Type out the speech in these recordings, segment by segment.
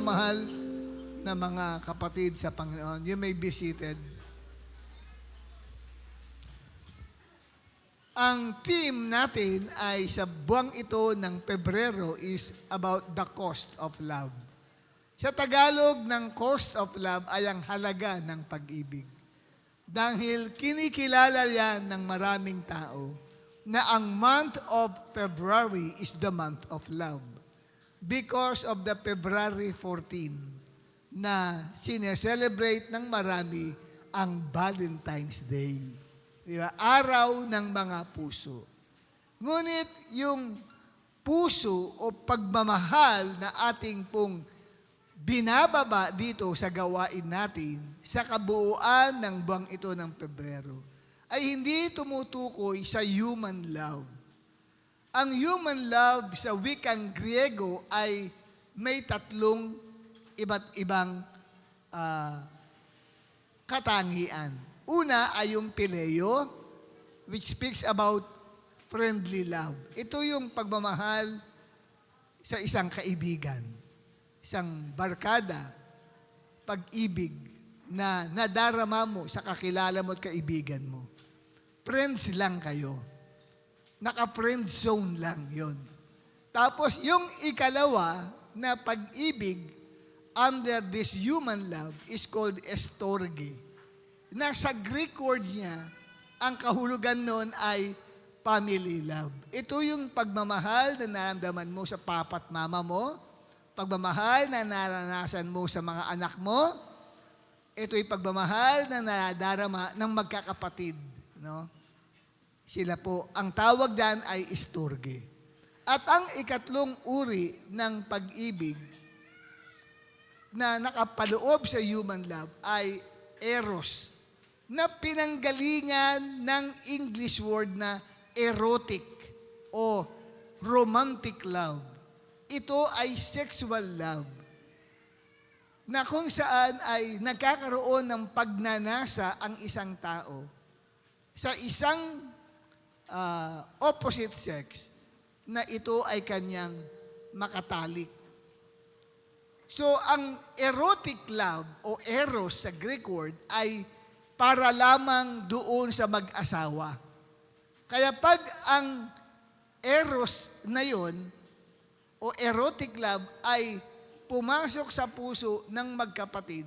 Minamahal na mga kapatid sa Panginoon, you may be seated. Ang theme natin ay sa buwang ito ng Pebrero is about the cost of love. Sa Tagalog, ng cost of love ay ang halaga ng pag-ibig. Dahil kinikilala yan ng maraming tao na ang month of February is the month of love. Because of the February 14 na sineselebrate ng marami ang Valentine's Day. Diba? Araw ng mga puso. Ngunit yung puso o pagmamahal na ating pong binababa dito sa gawain natin sa kabuuan ng buwang ito ng Pebrero ay hindi tumutukoy sa human love. Ang human love sa wikang Griego ay may tatlong iba't ibang katangian. Una ay yung phileo, which speaks about friendly love. Ito yung pagmamahal sa isang kaibigan, isang barkada, pag-ibig na nadarama mo sa kakilala mo at kaibigan mo. Friends lang kayo. Naka-friend zone lang yon. Tapos yung ikalawa na pag-ibig under this human love is called estorge. Nasa Greek word niya, ang kahulugan nun ay family love. Ito yung pagmamahal na naramdaman mo sa papa at mama mo, pagmamahal na naranasan mo sa mga anak mo, ito yung pagmamahal na nadarama ng magkakapatid. No? Sila po, ang tawag dyan ay estorge. At ang ikatlong uri ng pag-ibig na nakapaloob sa human love ay eros, na pinanggalingan ng English word na erotic o romantic love. Ito ay sexual love na kung saan ay nagkakaroon ng pagnanasa ang isang tao sa isang opposite sex na ito ay kanyang makatalik. So, ang erotic love o eros sa Greek word ay para lamang doon sa mag-asawa. Kaya pag ang eros na yon o erotic love ay pumasok sa puso ng magkapatid,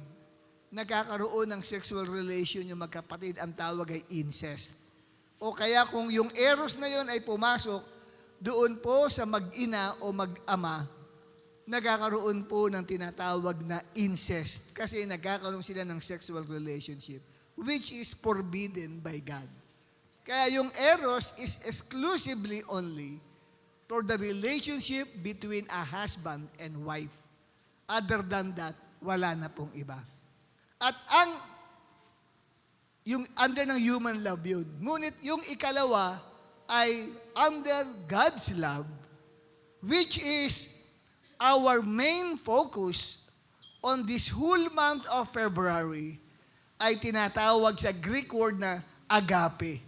nagkakaroon ng sexual relation yung magkapatid, ang tawag ay incest. O kaya kung yung eros na yon ay pumasok doon po sa mag-ina o mag-ama, nagkakaroon po ng tinatawag na incest kasi nagkakaroon sila ng sexual relationship which is forbidden by God. Kaya yung eros is exclusively only for the relationship between a husband and wife. Other than that, wala na pong iba. At yung under ng human love yun. Ngunit yung ikalawa ay under God's love, which is our main focus on this whole month of February, ay tinatawag sa Greek word na agape.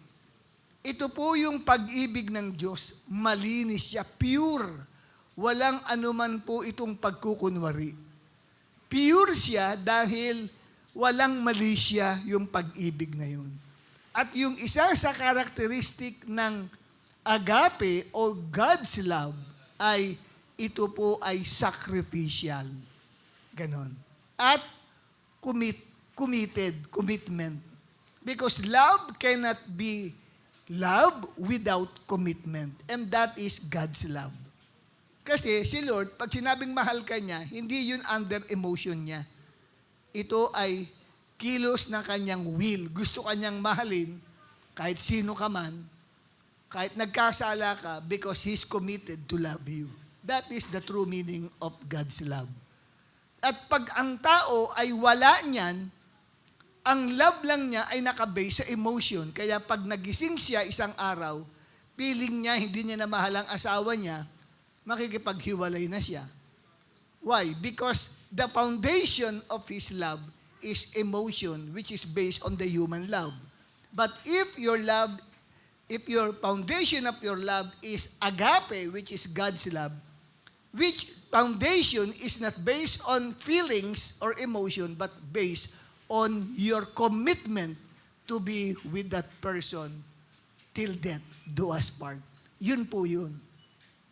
Ito po yung pag-ibig ng Diyos. Malinis siya, pure. Walang anuman po itong pagkukunwari. Pure siya dahil walang mali siya yung pag-ibig na yun. At yung isa sa karakteristik ng agape o God's love ay ito po ay sacrificial. Ganon. At commitment. Because love cannot be love without commitment. And that is God's love. Kasi si Lord, pag sinabing mahal ka niya, hindi yun under emotion niya. Ito ay kilos ng kanyang will. Gusto kanyang mahalin kahit sino ka man, kahit nagkasala ka, because He's committed to love you. That is the true meaning of God's love. At pag ang tao ay wala niyan, ang love lang niya ay nakabase sa emotion. Kaya pag nagising siya isang araw, feeling niya hindi niya na mahal ang asawa niya, makikipaghiwalay na siya. Why? Because the foundation of his love is emotion, which is based on the human love. But if your foundation of your love is agape, which is God's love, which foundation is not based on feelings or emotion, but based on your commitment to be with that person till death do us part. Yun po yun.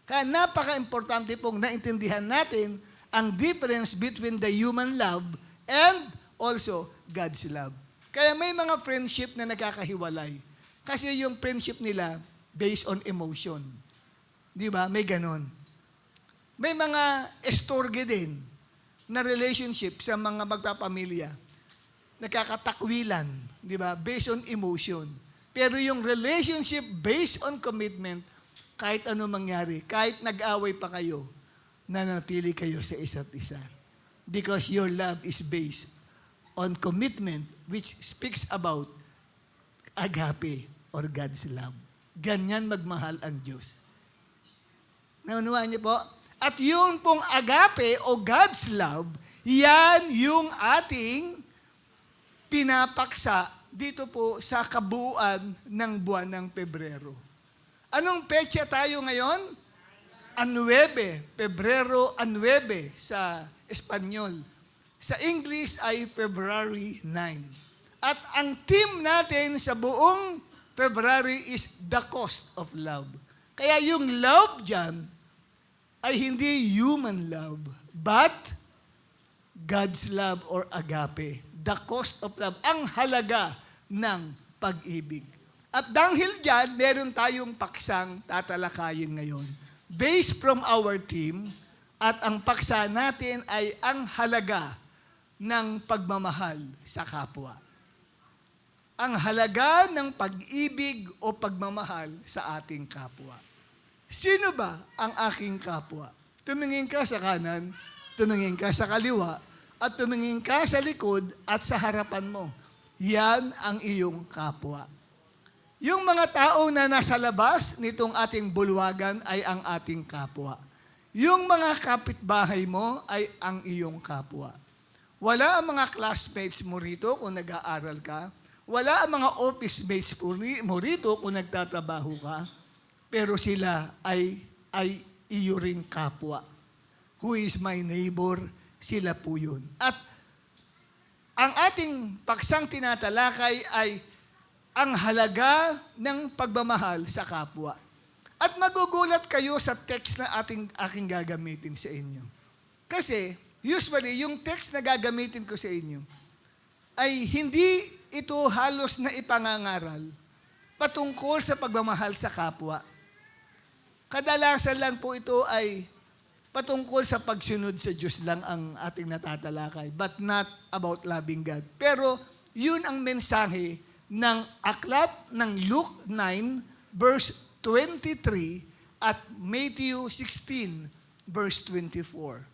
Kaya napaka-importante pong naintindihan natin ang difference between the human love and also God's love. Kaya may mga friendship na nagkakahiwalay. Kasi yung friendship nila based on emotion. Di ba? May ganon. May mga estorge din na relationship sa mga magpapamilya. Nagkakatakwilan, di ba? Based on emotion. Pero yung relationship based on commitment, kahit ano mangyari, kahit nag-away pa kayo, nanatili kayo sa isa't isa. Because your love is based on commitment, which speaks about agape or God's love. Ganyan magmahal ang Diyos. Naunawaan niyo po? At yung pong agape o God's love, yan yung ating pinapaksa dito po sa kabuuan ng buwan ng Pebrero. Anong petsa tayo ngayon? 9, Pebrero 9 sa Espanyol. Sa English ay February 9. At ang theme natin sa buong February is the cost of love. Kaya yung love dyan ay hindi human love, but God's love or agape. The cost of love, ang halaga ng pag-ibig. At dahil dyan, meron tayong paksang tatalakayin ngayon. Based from our team, at ang paksa natin ay ang halaga ng pagmamahal sa kapwa. Ang halaga ng pag-ibig o pagmamahal sa ating kapwa. Sino ba ang aking kapwa? Tumingin ka sa kanan, tumingin ka sa kaliwa, at tumingin ka sa likod at sa harapan mo. Yan ang iyong kapwa. Yung mga tao na nasa labas nitong ating bulwagan ay ang ating kapwa. Yung mga kapitbahay mo ay ang iyong kapwa. Wala ang mga classmates mo rito kung nag-aaral ka. Wala ang mga office mates mo rito kung nagtatrabaho ka. Pero sila ay iyo ring kapwa. Who is my neighbor? Sila po yun. At ang ating paksang tinatalakay ay ang halaga ng pagmamahal sa kapwa. At magugulat kayo sa text na aking gagamitin sa inyo. Kasi, usually, yung text na gagamitin ko sa inyo ay hindi ito halos na ipangangaral patungkol sa pagmamahal sa kapwa. Kadalasan lang po ito ay patungkol sa pagsunod sa Diyos lang ang ating natatalakay, but not about loving God. Pero yun ang mensahe ng aklat ng Luke 9, verse 23 at Matthew 16, verse 24.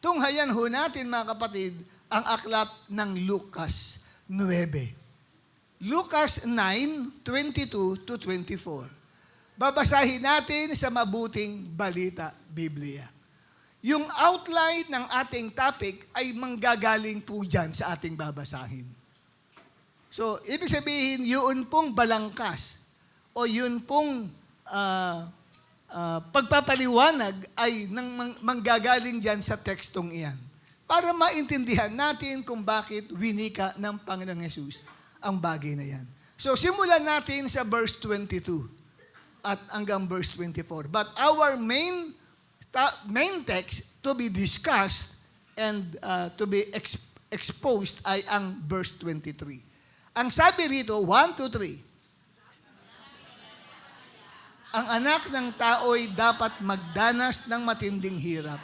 Tunghayan ho natin, mga kapatid, ang aklat ng Lucas 9. Lucas 9, 22 to 24. Babasahin natin sa mabuting balita, Biblia. Yung outline ng ating topic ay manggagaling po dyan sa ating babasahin. So, ibig sabihin, yun pong balangkas o yun pong pagpapaliwanag ay manggagaling dyan sa tekstong iyan para maintindihan natin kung bakit winika ng Panginoong Hesus ang bagay na yan. So, simulan natin sa verse 22 at hanggang verse 24. But our main text to be discussed and to be exposed ay ang verse 23. Ang sabi rito, 1, 2, 3. Ang anak ng tao'y dapat magdanas ng matinding hirap.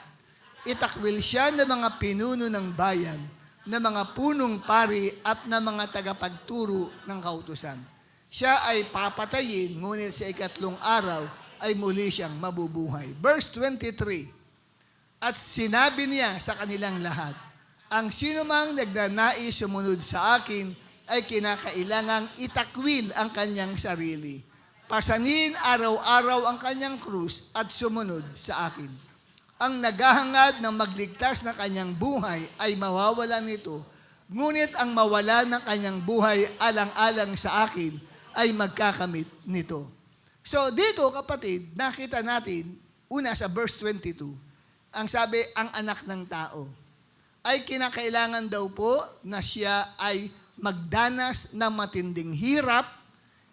Itakwil siya ng mga pinuno ng bayan, ng mga punong pari at ng mga tagapagturo ng kautusan. Siya ay papatayin, ngunit sa 3 araw ay muli siyang mabubuhay. Verse 23. At sinabi niya sa kanilang lahat, ang sinumang nagnanais sumunod sa akin ay kinakailangang itakwil ang kanyang sarili. Pasanin araw-araw ang kanyang krus at sumunod sa akin. Ang naghahangad ng magligtas na kanyang buhay ay mawawalan nito, ngunit ang mawala ng kanyang buhay alang-alang sa akin ay magkakamit nito. So dito, kapatid, nakita natin, una sa verse 22, ang sabi, ang anak ng tao, ay kinakailangan daw po na siya ay magdanas ng matinding hirap,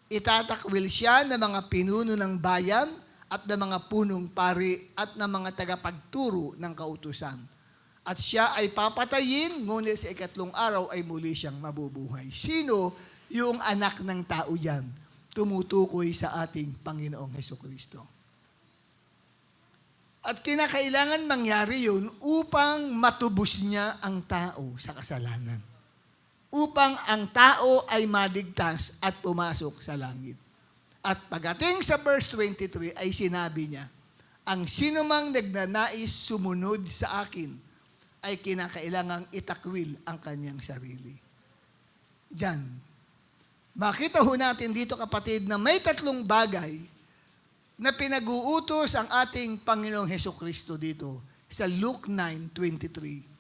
itatakwil siya ng mga pinuno ng bayan at ng mga punong pari at ng mga tagapagturo ng kautusan. At siya ay papatayin, ngunit sa ikatlong araw ay muli siyang mabubuhay. Sino yung anak ng tao yan? Tumutukoy sa ating Panginoong Hesukristo. At kinakailangan mangyari yun upang matubos niya ang tao sa kasalanan. Upang ang tao ay maligtas at pumasok sa langit. At pagdating sa verse 23 ay sinabi niya, ang sinumang nagnanais sumunod sa akin ay kinakailangang itakwil ang kanyang sarili. Diyan. Makita ho natin dito kapatid na may tatlong bagay na pinag-uutos ang ating Panginoong Hesukristo dito sa Luke 9:23.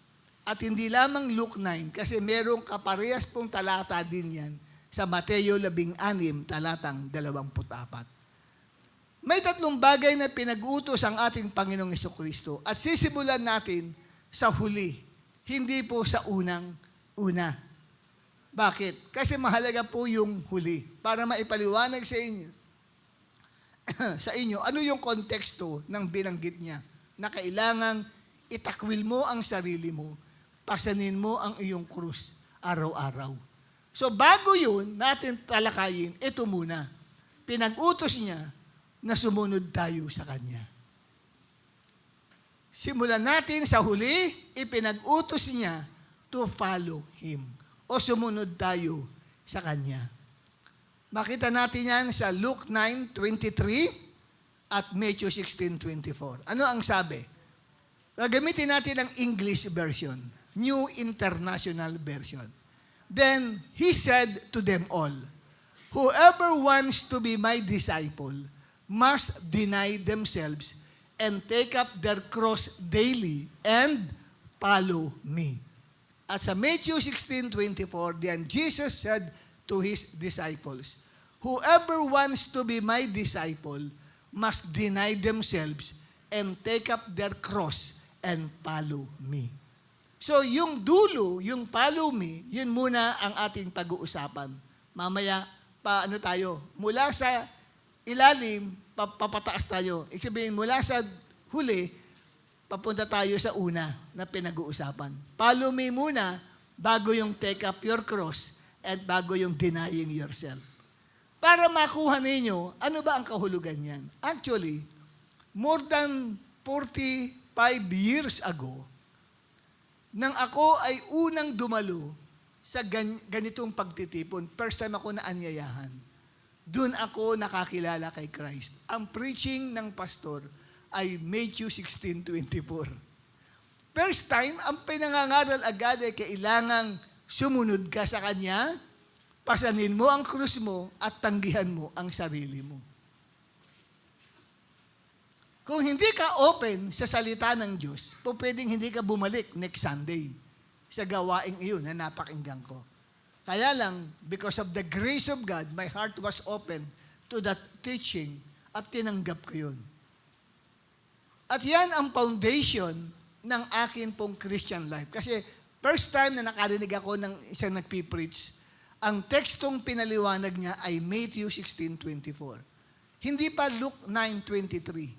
At hindi lamang Luke 9 kasi merong kaparehas pong talata din yan sa Mateo 16, talatang 24. May tatlong bagay na pinag-uutos ang ating Panginoong Hesukristo at sisimulan natin sa huli, hindi po sa unang-una. Bakit? Kasi mahalaga po yung huli para maipaliwanag sa inyo. Sa inyo, ano yung konteksto ng binanggit niya na kailangang itakwil mo ang sarili mo, pasanin mo ang iyong krus araw-araw. So bago yun, natin talakayin, ito muna. Pinag-utos niya na sumunod tayo sa Kanya. Simulan natin sa huli, ipinag-utos niya to follow Him. O sumunod tayo sa Kanya. Makita natin yan sa Luke 9:23 at Matthew 16:24. Ano ang sabi? Gagamitin natin ang English version, New International Version. Then He said to them all, whoever wants to be my disciple must deny themselves and take up their cross daily and follow me. At sa Matthew 16:24, then Jesus said to His disciples, whoever wants to be my disciple must deny themselves and take up their cross and follow me. So yung dulo, yung follow me, yun muna ang ating pag-uusapan. Mamaya, paano tayo? Mula sa ilalim, papataas tayo. Ibig sabihin, mula sa huli, papunta tayo sa una na pinag-uusapan. Follow me muna, bago yung take up your cross, at bago yung denying yourself. Para makuha ninyo, ano ba ang kahulugan niyan? Actually, more than 45 years ago, nang ako ay unang dumalo sa ganitong pagtitipon, first time ako naanyayahan, doon ako nakakilala kay Christ. Ang preaching ng pastor ay Matthew 16:24. First time, ang pinangangaral agad ay kailangang sumunod ka sa Kanya, pasanin mo ang krus mo at tanggihan mo ang sarili mo. Kung hindi ka open sa salita ng Diyos, pwedeng hindi ka bumalik next Sunday sa gawaing iyon na napakinggan ko. Kaya lang, because of the grace of God, my heart was open to that teaching at tinanggap ko yun. At yan ang foundation ng akin pong Christian life. Kasi first time na nakarinig ako ng isang nagpipreach, ang tekstong pinaliwanag niya ay Matthew 16:24. Hindi pa Luke 9:23.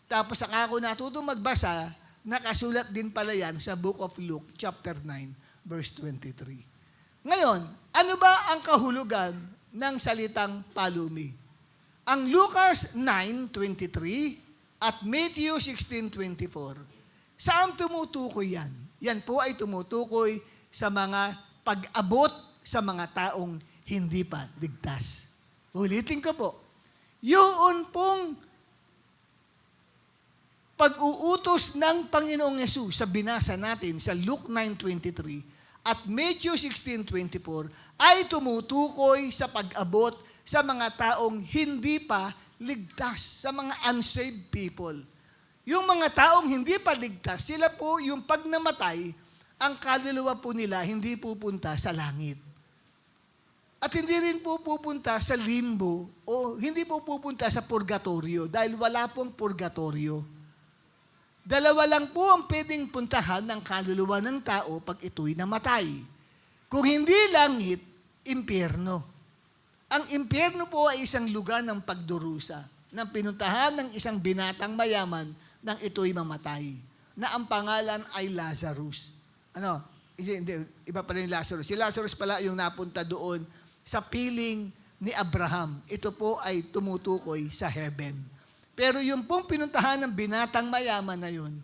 Tapos saka ako natutong magbasa, nakasulat din pala yan sa Book of Luke, chapter 9, verse 23. Ngayon, ano ba ang kahulugan ng salitang follow me? Ang Lucas 9:23 at Matthew 16:24, saan tumutukoy yan? Yan po ay tumutukoy sa mga pag-abot sa mga taong hindi pa ligtas. Ulitin ko po, yun pong pag-uutos ng Panginoong Yesus sa binasa natin sa Luke 9:23 at Matthew 16:24 ay tumutukoy sa pag-abot sa mga taong hindi pa ligtas, sa mga unsaved people. Yung mga taong hindi pa ligtas, sila po yung pag namatay, ang kaluluwa po nila hindi pupunta sa langit. At hindi rin po pupunta sa limbo o hindi po pupunta sa purgatorio dahil wala pong purgatorio. Dalawa lang po ang pwedeng puntahan ng kaluluwa ng tao pag ito'y namatay. Kung hindi langit, impyerno. Ang impyerno po ay isang lugar ng pagdurusa, ng pinuntahan ng isang binatang mayaman nang ito'y mamatay, na ang pangalan ay Lazarus. Iba pala yung Lazarus. Si Lazarus pala yung napunta doon sa piling ni Abraham. Ito po ay tumutukoy sa heaven. Pero yung pong pinuntahan ng binatang mayaman na yun,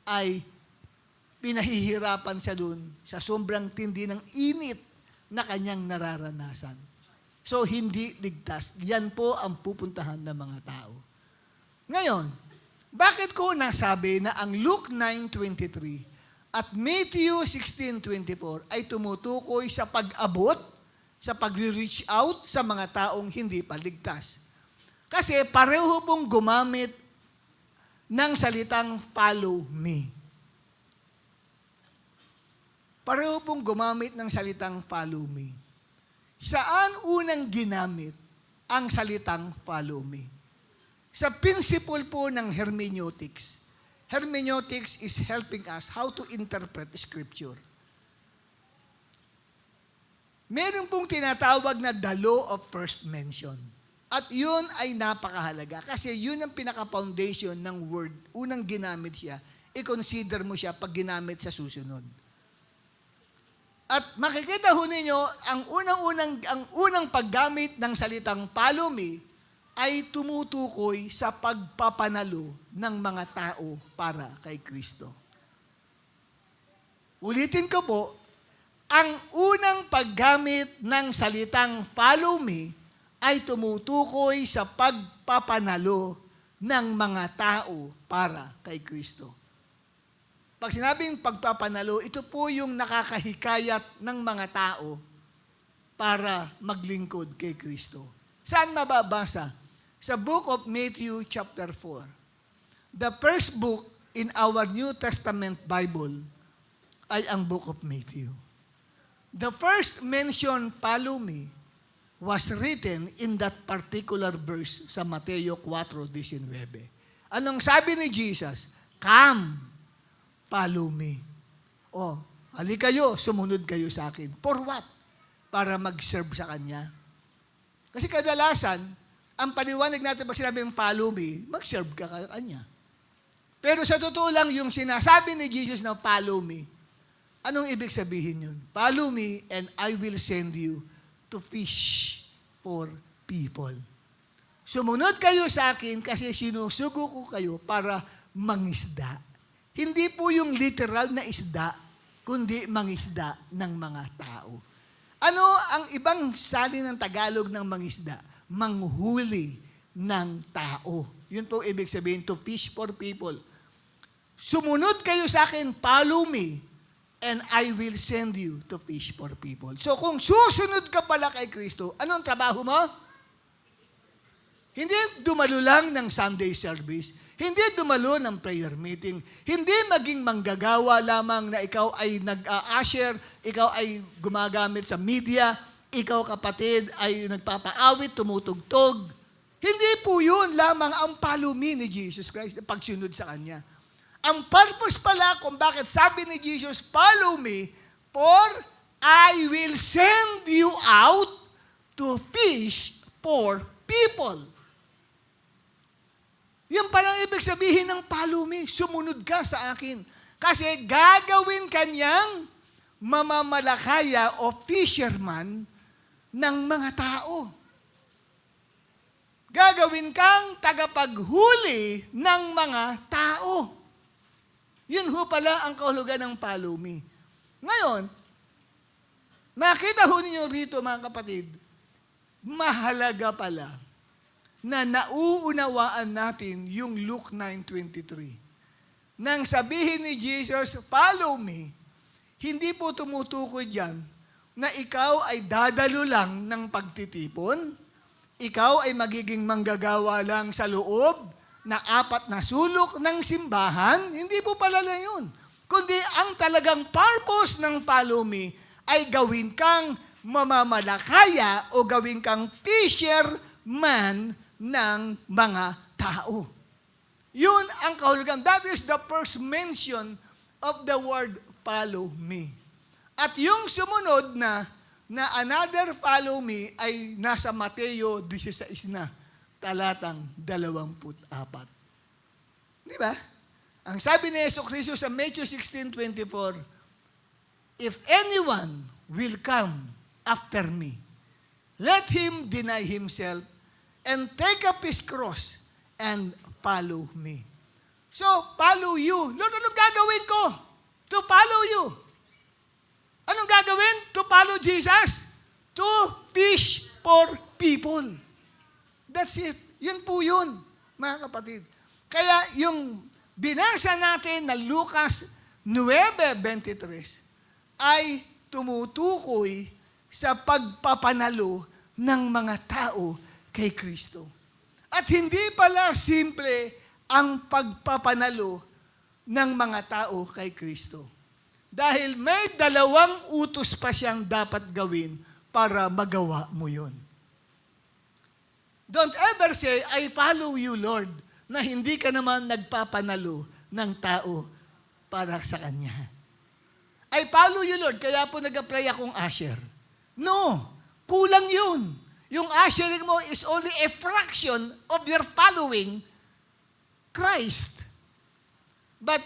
ay pinahihirapan siya doon sa sobrang tindi ng init na kanyang nararanasan. So, hindi ligtas. Yan po ang pupuntahan ng mga tao. Ngayon, bakit ko nasabi na ang Luke 9:23 at Matthew 16:24 ay tumutukoy sa pag-abot, sa pag-reach out sa mga taong hindi pa ligtas? Kasi pareho pong gumamit ng salitang follow me. Pareho pong gumamit ng salitang follow me. Saan unang ginamit ang salitang follow me? Sa principle po ng hermeneutics. Hermeneutics is helping us how to interpret Scripture. Meron pong tinatawag na the law of first mention. At yun ay napakahalaga kasi yun ang pinaka-foundation ng word. Unang ginamit siya, i-consider mo siya pag ginamit sa susunod. At makikita ho ninyo, ang unang paggamit ng salitang follow me ay tumutukoy sa pagpapanalo ng mga tao para kay Kristo. Ulitin ko po, ang unang paggamit ng salitang follow me ay tumutukoy sa pagpapanalo ng mga tao para kay Kristo. Pag sinabing pagpapanalo, ito po yung nakakahikayat ng mga tao para maglingkod kay Kristo. Saan mababasa? Sa book of Matthew chapter 4. The first book in our New Testament Bible ay ang book of Matthew. The first mention, follow me, was written in that particular verse sa Mateo 4:19. Anong sabi ni Jesus? Come, follow me. Halika kayo, sumunod kayo sa akin. For what? Para mag-serve sa Kanya. Kasi kadalasan, ang paliwanag natin pag sinabing follow me, mag-serve ka Kanya. Pero sa totoo lang, yung sinasabi ni Jesus na follow me, anong ibig sabihin yun? Follow me and I will send you to fish for people. Sumunod kayo sa akin kasi sinusugo ko kayo para mangisda. Hindi po yung literal na isda, kundi mangisda ng mga tao. Ano ang ibang salin ng Tagalog ng mangisda? Manghuli ng tao. Yun po ibig sabihin, to fish for people. Sumunod kayo sa akin, follow me, and I will send you to fish for people. So kung susunod ka pala kay Kristo, anong trabaho mo? Hindi dumalo lang ng Sunday service. Hindi dumalo ng prayer meeting. Hindi maging manggagawa lamang na ikaw ay nag-usher, ikaw ay gumagamit sa media, ikaw kapatid ay nagpapaawit, tumutugtog. Hindi po yun lamang ang follow me ni Jesus Christ, pagsunod sa Kanya. Ang purpose pala kung bakit sabi ni Jesus, follow me, for I will send you out to fish for people. Yan palang ibig sabihin ng follow me, sumunod ka sa akin. Kasi gagawin kanyang mamamalakaya o fisherman ng mga tao. Gagawin kang tagapaghuli ng mga tao. Yun ho pala ang kahulugan ng follow me. Ngayon, makita ho ninyo rito mga kapatid, mahalaga pala na nauunawaan natin yung Luke 9:23. Nang sabihin ni Jesus, follow me, hindi po tumutukoy dyan na ikaw ay dadalo lang ng pagtitipon, ikaw ay magiging manggagawa lang sa loob na 4 na sulok ng simbahan, hindi po pala lang yun. Kundi ang talagang purpose ng follow me ay gawin kang mamamalakaya o gawin kang fisherman ng mga tao. Yun ang kahulugan. That is the first mention of the word follow me. At yung sumunod na another follow me ay nasa Mateo 16 na, talatang 24. Di ba? Ang sabi ni Jesucristo sa Matthew 16:24, if anyone will come after me, let him deny himself and take up his cross and follow me. So, follow you. Lord, anong gagawin ko to follow you? Anong gagawin to follow Jesus? To fish for people. That's it. Yun po yun, mga kapatid. Kaya yung binasa natin na Lucas 9:23 ay tumutukoy sa pagpapanalo ng mga tao kay Kristo. At hindi pala simple ang pagpapanalo ng mga tao kay Kristo. Dahil may 2 utos pa siyang dapat gawin para magawa mo yun. Don't ever say, I follow you, Lord, na hindi ka naman nagpapanalo ng tao para sa Kanya. I follow you, Lord, kaya po nag-apply akong usher. No, kulang yun. Yung ushering mo is only a fraction of your following Christ. But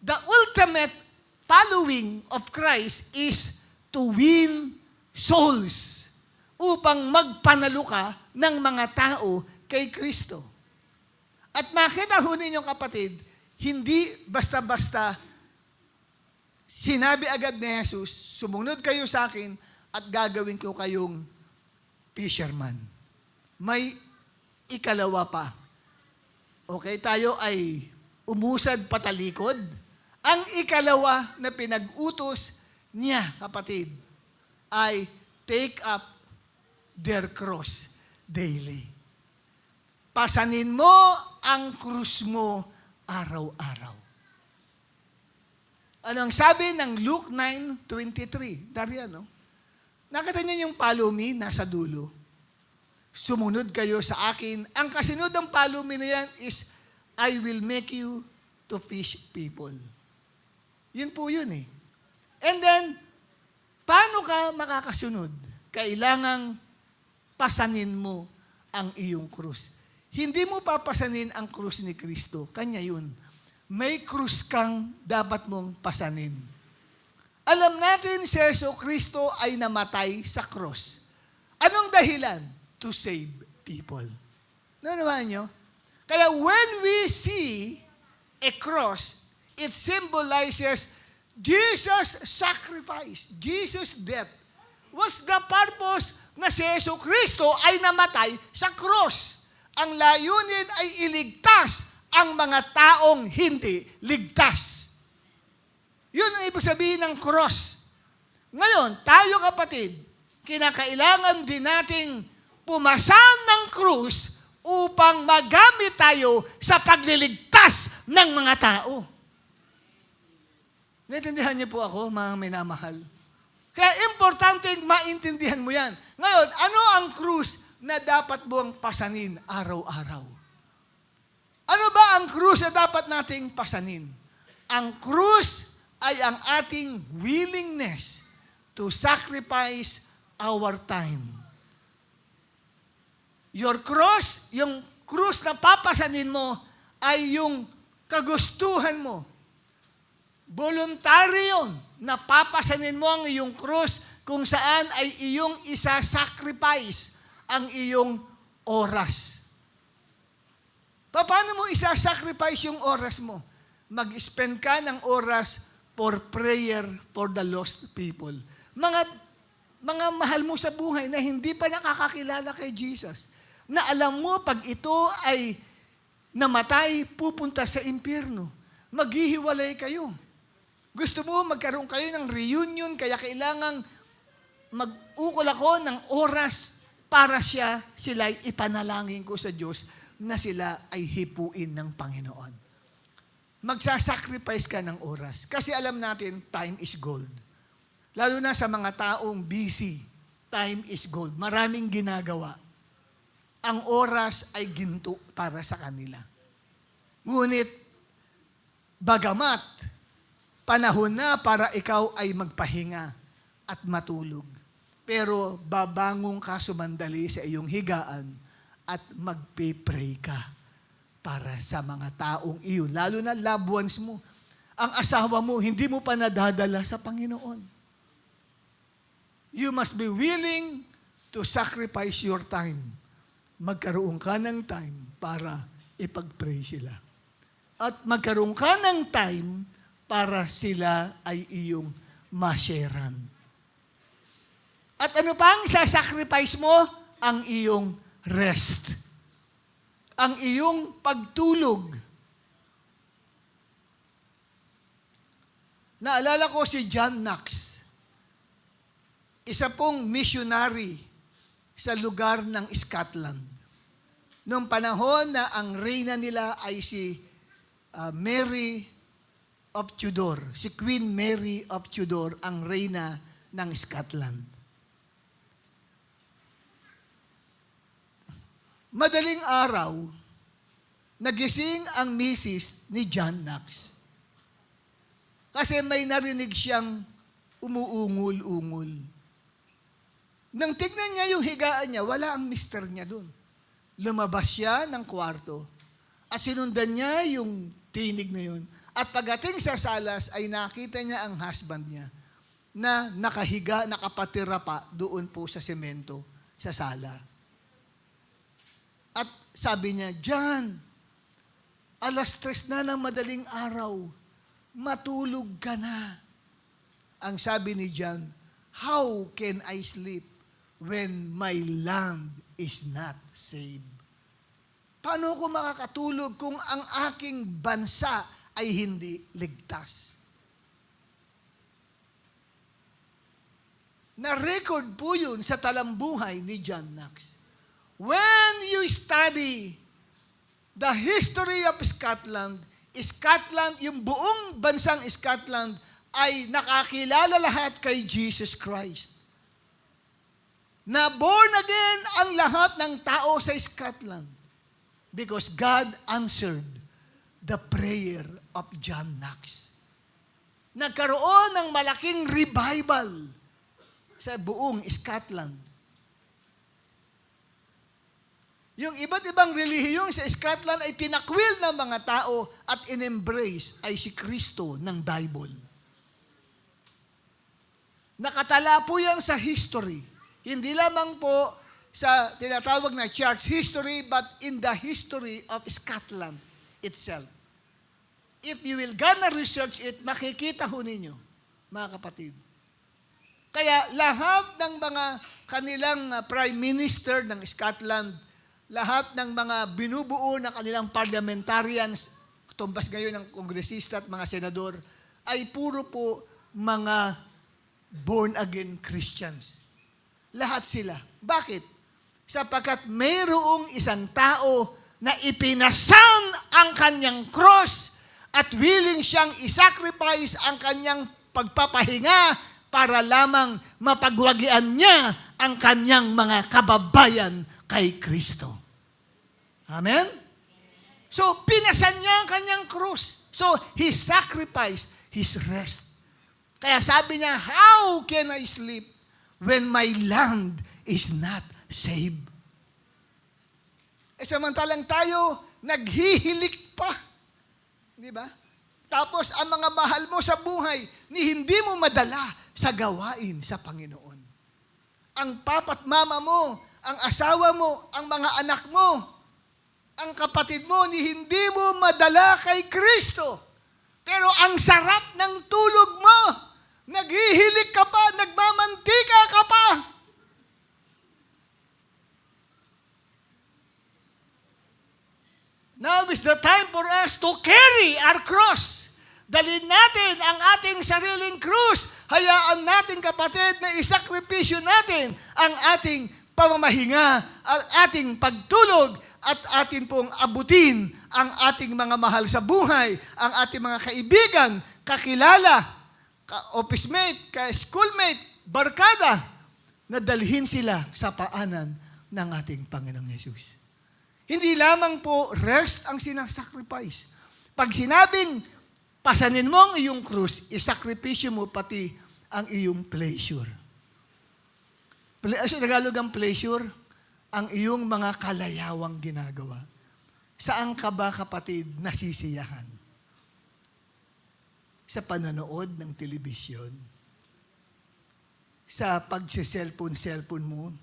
the ultimate following of Christ is to win souls upang magpanalo ka ng mga tao kay Kristo. At makita ho ninyo kapatid, hindi basta-basta sinabi agad ni Jesus, sumunod kayo sa akin at gagawin ko kayong fisherman. May ikalawa pa. Okay, tayo ay umusad patalikod. Ang ikalawa na pinag-utos niya, kapatid, ay take up their cross daily. Pasanin mo ang krus mo araw-araw. Anong sabi ng Luke 9:23? Dariyan, no? Nakita niyo yung follow me nasa dulo. Sumunod kayo sa akin. Ang kasunod ng follow me na yan is, I will make you to fish people. Yun po yun eh. And then, paano ka makakasunod? Kailangang pasanin mo ang iyong krus. Hindi mo papasanin ang krus ni Kristo. Kanya yun. May krus kang dapat mong pasanin. Alam natin si Jesucristo ay namatay sa krus. Anong dahilan? To save people. Nanawahan nyo? Kaya when we see a cross, it symbolizes Jesus' sacrifice, Jesus' death. What's the purpose na si Jesucristo ay namatay sa cross? Ang layunin ay iligtas ang mga taong hindi ligtas. Yun ang ibig sabihin ng cross. Ngayon, tayo kapatid, kinakailangan din nating pumasan ng krus upang magamit tayo sa pagliligtas ng mga tao. Naintindihan niyo po ako, mga minamahal? Kaya importante maintindihan mo yan. Ngayon, ano ang krus na dapat mong pasanin araw-araw? Ano ba ang krus na dapat nating pasanin? Ang krus ay ang ating willingness to sacrifice our time. Your cross, yung krus na papasanin mo, ay yung kagustuhan mo. Voluntary yun, na papasanin mo ang iyong krus kung saan ay iyong isa-sacrifice ang iyong oras. Paano mo isa-sacrifice yung oras mo? Mag-spend ka ng oras for prayer for the lost people. Mga mahal mo sa buhay na hindi pa nakakakilala kay Jesus. Na alam mo, pag ito ay namatay, pupunta sa impyerno. Maghihiwalay kayo. Gusto mo magkaroon kayo ng reunion, kaya kailangang mag-ukol ako ng oras para sila'y ipanalangin ko sa Diyos na sila ay hipuin ng Panginoon. Magsasacrifice ka ng oras. Kasi alam natin, time is gold. Lalo na sa mga taong busy, time is gold. Maraming ginagawa. Ang oras ay ginto para sa kanila. Ngunit, bagamat panahon na para ikaw ay magpahinga at matulog, pero babangon ka sumandali sa iyong higaan at magpe-pray ka para sa mga taong iyon, lalo na loved ones mo. Ang asawa mo, hindi mo pa nadadala sa Panginoon. You must be willing to sacrifice your time. Magkaroon ka ng time para ipag-pray sila. At magkaroon ka ng time para sila ay iyong ma-sharean. At ano pang sasacrifice mo? Ang iyong rest. Ang iyong pagtulog. Naalala ko si John Knox. Isa pong missionary sa lugar ng Scotland. Noong panahon na ang reyna nila ay si Mary of Tudor. Si Queen Mary of Tudor, ang reyna ng Scotland. Madaling araw, nagising ang misis ni John Knox. Kasi may narinig siyang umuungol-ungol. Nang tignan niya yung higaan niya, wala ang mister niya doon. Lumabas siya ng kwarto at sinundan niya yung tinig na yun. At pagdating sa salas ay nakita niya ang husband niya na nakahiga, nakapatira pa doon po sa semento, sa sala. At sabi niya, John, 3:00 na ng madaling araw, matulog ka na. Ang sabi ni John, how can I sleep when my land is not saved? Paano ako makakatulog kung ang aking bansa ay hindi ligtas? Na-record po yun sa talambuhay ni John Knox. When you study the history of Scotland, yung buong bansang Scotland ay nakakilala lahat kay Jesus Christ. Na born again ang lahat ng tao sa Scotland because God answered the prayer of John Knox. Nagkaroon ng malaking revival sa buong Scotland. Yung iba't ibang relihiyon sa Scotland ay tinakwil ng mga tao at in-embrace ay si Kristo ng Bible. Nakatala po yan sa history. Hindi lamang po sa tinatawag na church history, but in the history of Scotland itself. If you will gonna research it, makikita ho ninyo, mga kapatid. Kaya lahat ng mga kanilang prime minister ng Scotland, lahat ng mga binubuo na kanilang parliamentarians, tumbas ngayon ng kongresista at mga senador, ay puro po mga born-again Christians. Lahat sila. Bakit? Sapagkat mayroong isang tao na ipinasan ang kanyang cross at willing siyang isacrifice ang kanyang pagpapahinga para lamang mapagwagian niya ang kanyang mga kababayan kay Kristo. Amen? So, pinasan niya ang kanyang cross. So, he sacrificed his rest. Kaya sabi niya, how can I sleep when my land is not saved? Samantalang tayo, naghihilik pa. Di ba? Tapos, ang mga mahal mo sa buhay, ni hindi mo madala sa gawain sa Panginoon. Ang papa't mama mo, ang asawa mo, ang mga anak mo, ang kapatid mo, ni hindi mo madala kay Kristo. Pero ang sarap ng tulog mo, naghihilik ka pa, nagmamantika ka pa. Now is the time for us to carry our cross. Dalhin natin ang ating sariling krus. Hayaan natin, kapatid, na isakripisyo natin ang ating pamamahinga, ang ating pagtulog, at atin pong abutin ang ating mga mahal sa buhay, ang ating mga kaibigan, kakilala, ka-office mate, ka-schoolmate, barkada, na dalhin sila sa paanan ng ating Panginoong Yesus. Hindi lamang po rest ang sinasacrifice, Pag sinabing, pasanin mo ang iyong krus, isakripisyo mo pati ang iyong pleasure. Sa Tagalog ang pleasure, ang iyong mga kalayawang ginagawa. Saan ka ba, kapatid, nasisiyahan? Sa pananood ng telebisyon? Sa pagsiselfon mo?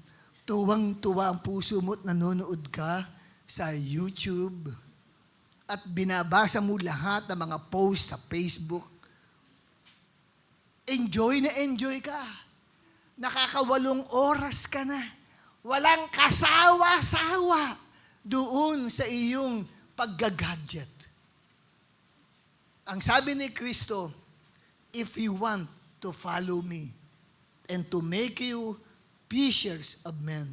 Tuwang-tuwa ang puso mo at nanonood ka sa YouTube? At binabasa mo lahat ng mga posts sa Facebook? Enjoy na enjoy ka. Nakaka8 oras ka na. Walang kasawa-sawa doon sa iyong paggagadget. Ang sabi ni Kristo, if you want to follow me and to make you fishers of men,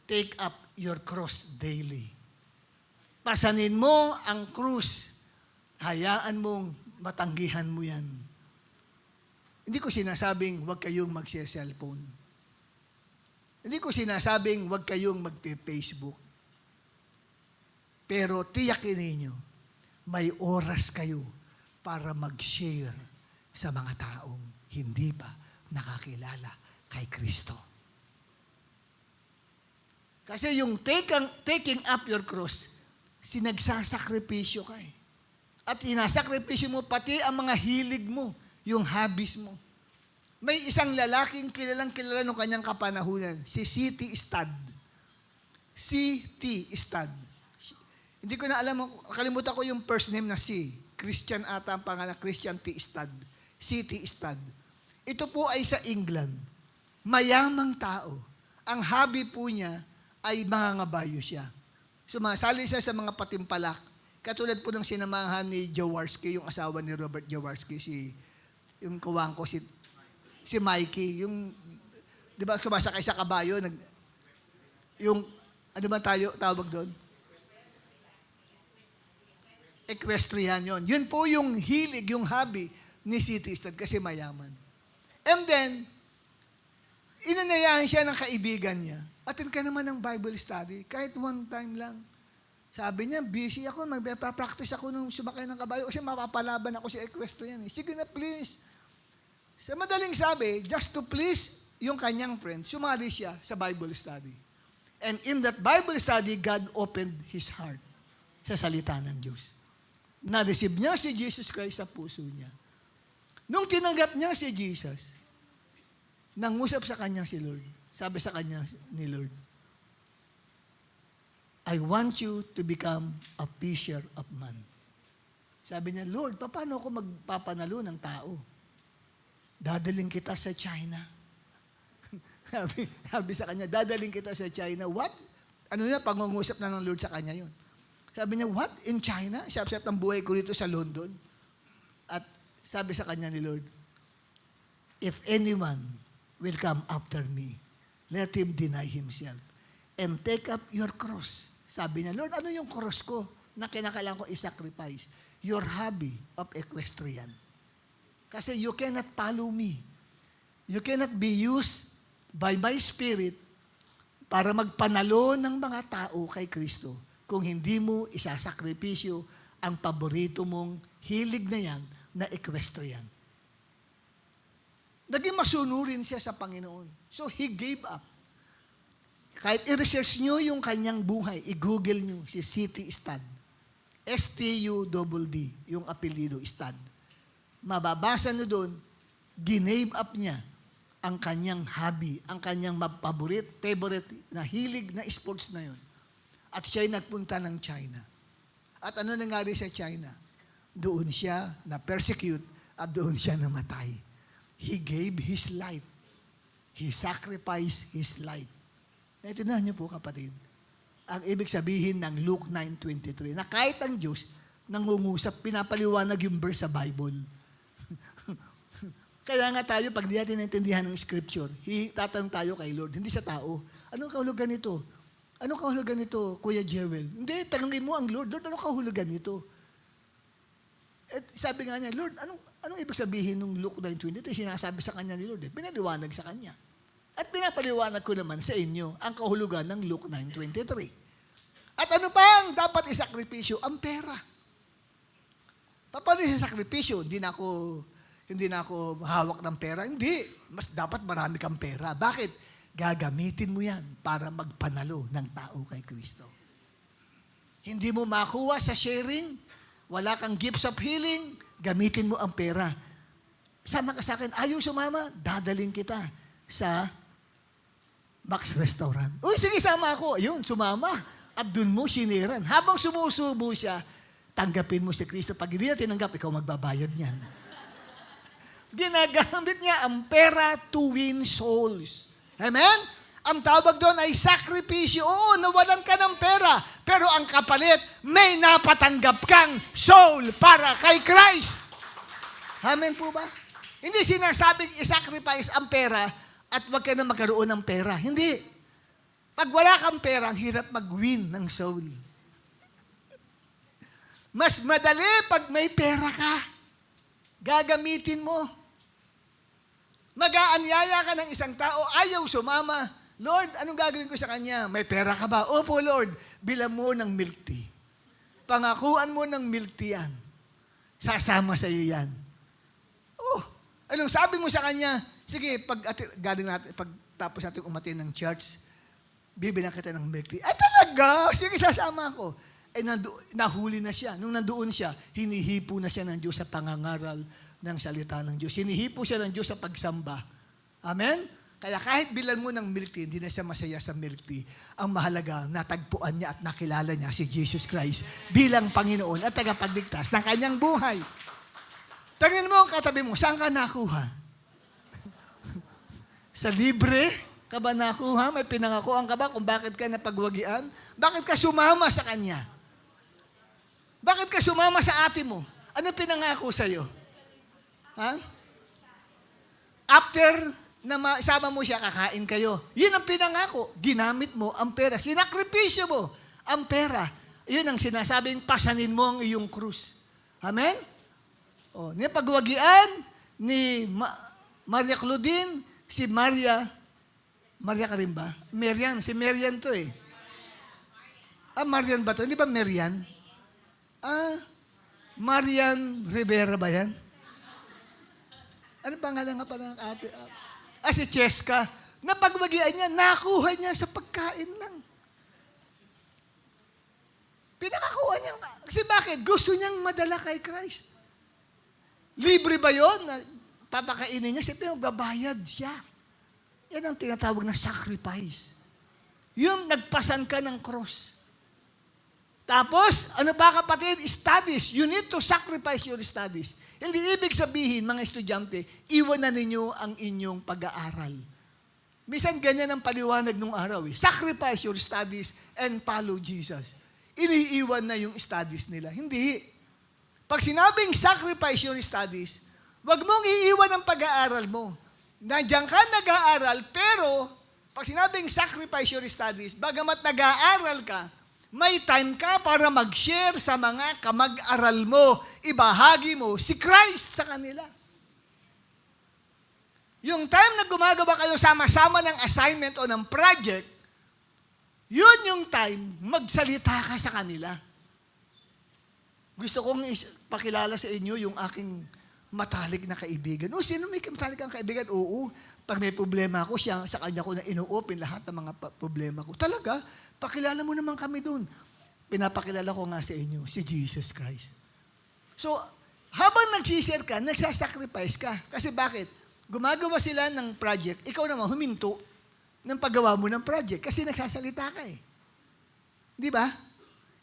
take up your cross daily. Pasanin mo ang krus, hayaan mong matanggihan mo yan. Hindi ko sinasabing huwag kayong magse-cellphone. Hindi ko sinasabing huwag kayong magpe-Facebook. Pero tiyakin ninyo, may oras kayo para mag-share sa mga taong hindi pa nakakilala kay Kristo. Kasi yung taking up your cross, sinagsasakripisyo ka eh. At inasakripisyo mo pati ang mga hilig mo, yung hobbies mo. May isang lalaking kilalang-kilala nung kanyang kapanahunan, si C.T. Studd. C.T. Studd. Hindi ko na alam, kalimutan ko yung first name na C. Christian ata ang pangalan, Christian T. Studd. C.T. Studd. Ito po ay sa England. Mayamang tao. Ang hobby po niya ay mangangabayo siya. Sumasali siya sa mga patimpalak. Katulad po ng sinamahan ni Jaworski, yung asawa ni Robert Jaworski, yung kuwang ko, si Mikey, yung, di ba, sumasakay sa kabayo, yung, ano ba tawag doon? Equestrian yon. Yun po yung hilig, yung hobby ni C.T. Studd kasi mayaman. And then, inanayahan siya ng kaibigan niya. Attend ka naman ng Bible study, kahit one time lang. Sabi niya, busy ako, magpe-practice ako nung sumakay ng kabayo kasi mapapalaban ako sa equestrian. Sige na, please. Sa madaling sabi, just to please yung kanyang friend, sumali siya sa Bible study. And in that Bible study, God opened his heart sa salita ng Diyos. Na-receive niya si Jesus Christ sa puso niya. Nung tinanggap niya si Jesus, nangusap sa kanya si Lord. Sabi sa kanya ni Lord, I want you to become a fisher of man. Sabi niya, Lord, paano ako magpapanalo ng tao? Dadaling kita sa China. sabi sa kanya, dadaling kita sa China. What? Ano na, pangungusap na ng Lord sa kanya yun. Sabi niya, what? In China? Siyap-siyap ng buhay ko rito sa London. At sabi sa kanya ni Lord, if anyone will come after me, let him deny himself and take up your cross. Sabi niya, Lord, ano yung cross ko na kinakailangan ko i-sacrifice? Your hobby of equestrian. Kasi you cannot follow me. You cannot be used by my spirit para magpanalo ng mga tao kay Kristo kung hindi mo isasakripisyo ang paborito mong hilig na yan na equestrian. Naging masunurin siya sa Panginoon. So he gave up. Kahit i-research nyo yung kanyang buhay, i-google nyo si C.T. Studd. S-T-U-D-D, yung apelido, Studd. Mababasa nyo doon, ginave up niya ang kanyang hobby, ang kanyang favorite na hilig na sports na yun. At siya'y nagpunta ng China. At ano nangyari sa China? Doon siya na-persecute at doon siya namatay. He gave his life. He sacrificed his life. Naintindihan niyo po, kapatid, ang ibig sabihin ng Luke 9:23, na kahit ang Diyos nangungusap, pinapaliwanag yung verse sa Bible. Kaya nga tayo, pag di natin naintindihan ng Scripture, tatanong tayo kay Lord, hindi sa tao. Anong kahulugan nito? Anong kahulugan nito, Kuya Jewel? Hindi, tanongin mo ang Lord, Lord, anong kahulugan nito? At sabi nga niya, Lord, anong ibig sabihin ng Luke 9:23? Sinasabi sa kanya ni Lord, pinaliwanag sa kanya. At pinapaliwanag ko naman sa inyo ang kahulugan ng Luke 9:23. At ano pa ang dapat isakripisyo? Ang pera. Paano sa sakripisyo? Hindi na ako hawak ng pera. Hindi. Dapat marami kang pera. Bakit? Gagamitin mo yan para magpanalo ng tao kay Kristo. Hindi mo makuha sa sharing, wala kang gifts of healing, gamitin mo ang pera. Sama ka sa akin, ayaw sumama, dadalhin kita sa Max Restaurant. Uy, sige, sama ako. Ayun, sumama. At dun mo siniran. Habang sumusubo siya, tanggapin mo si Kristo. Pag hindi na tinanggap, ikaw magbabayad niyan. Ginagamit niya ang pera to win souls. Amen? Ang tawag doon ay sakripisyo. Oo, nawalan ka ng pera. Pero ang kapalit, may napatanggap kang soul para kay Christ. Amen po ba? Hindi sinasabing isacrifice ang pera at wag ka na magkaroon ng pera. Hindi. Pag wala kang pera, ang hirap mag-win ng soul. Mas madali pag may pera ka. Gagamitin mo. Mag-aanyaya ka ng isang tao, ayaw sumama. Lord, anong gagawin ko sa kanya? May pera ka ba? Opo, Lord. Bilang mo ng milk tea. Pangakuan mo ng milk tea yan. Sasama sa iyo yan. Oh, anong sabi mo sa kanya? Sige, tapos natin umatin ng church, bibilang kita ng milk tea. Ay, talaga? Sige, sasama ako. Eh, nahuli na siya. Nung nandoon siya, hinihipo na siya ng Diyos sa pangangaral ng salita ng Diyos. Hinihipo siya ng Diyos sa pagsamba. Amen? Kaya kahit bilan mo ng milk tea, hindi na siya masaya sa milk tea. Ang mahalaga, natagpuan niya at nakilala niya si Jesus Christ bilang Panginoon at tagapagligtas ng kanyang buhay. Tingnan mo ang katabi mo, saan ka nakuha? Sa libre? Ka ba nakuha? May pinangakuan ka ba kung bakit ka napagwagian? Bakit ka sumama sa kanya? Bakit ka sumama sa ate mo? Ano pinangako sa'yo? Ha? After na isama mo siya, kakain kayo. Yun ang pinangako. Ginamit mo ang pera. Sinakripisyo mo ang pera. Yun ang sinasabing pasanin mo ang iyong krus. Amen? O, pagwagian ni Maria Claudine, si Maria ka rin ba? Marian. Si Marian to eh. Marian ba to? Hindi ba Marian? Marian Rivera ba yan? Ano pangalan nga pala ng ate? Si Cheska. Napagwagian niya, nakuha niya sa pagkain lang. Pinakakuha niya. Kasi bakit? Gusto niyang madala kay Christ. Libre ba yun? Papakainin niya, siyempre magbabayad siya. Yan ang tinatawag na sacrifice. Yung nagpasan ka ng cross. Tapos, ano ba kapatid? Studies. You need to sacrifice your studies. Hindi ibig sabihin, mga estudyante, iwan na ninyo ang inyong pag-aaral. Minsan ganyan ang paliwanag nung araw eh. Sacrifice your studies and follow Jesus. Iniiwan na yung studies nila. Hindi. Pag sinabing sacrifice your studies, wag mong iiwan ang pag-aaral mo. Nandiyan ka nag-aaral, pero pag sinabing sacrifice your studies, bagamat nag-aaral ka, may time ka para mag-share sa mga kamag-aral mo, ibahagi mo si Christ sa kanila. Yung time na gumagawa kayo sama-sama ng assignment o ng project, yun yung time magsalita ka sa kanila. Gusto kong pakilala sa inyo yung aking matalik na kaibigan. Sino may matalik kang kaibigan? Oo. Pag may problema ako, sa kanya ko na ino-open lahat ng mga problema ko. Talaga, pakilala mo naman kami dun. Pinapakilala ko nga sa inyo, si Jesus Christ. So, habang nagsishare ka, nagsasacrifice ka. Kasi bakit? Gumagawa sila ng project, ikaw naman huminto ng paggawa mo ng project kasi nagsasalita ka eh. Di ba?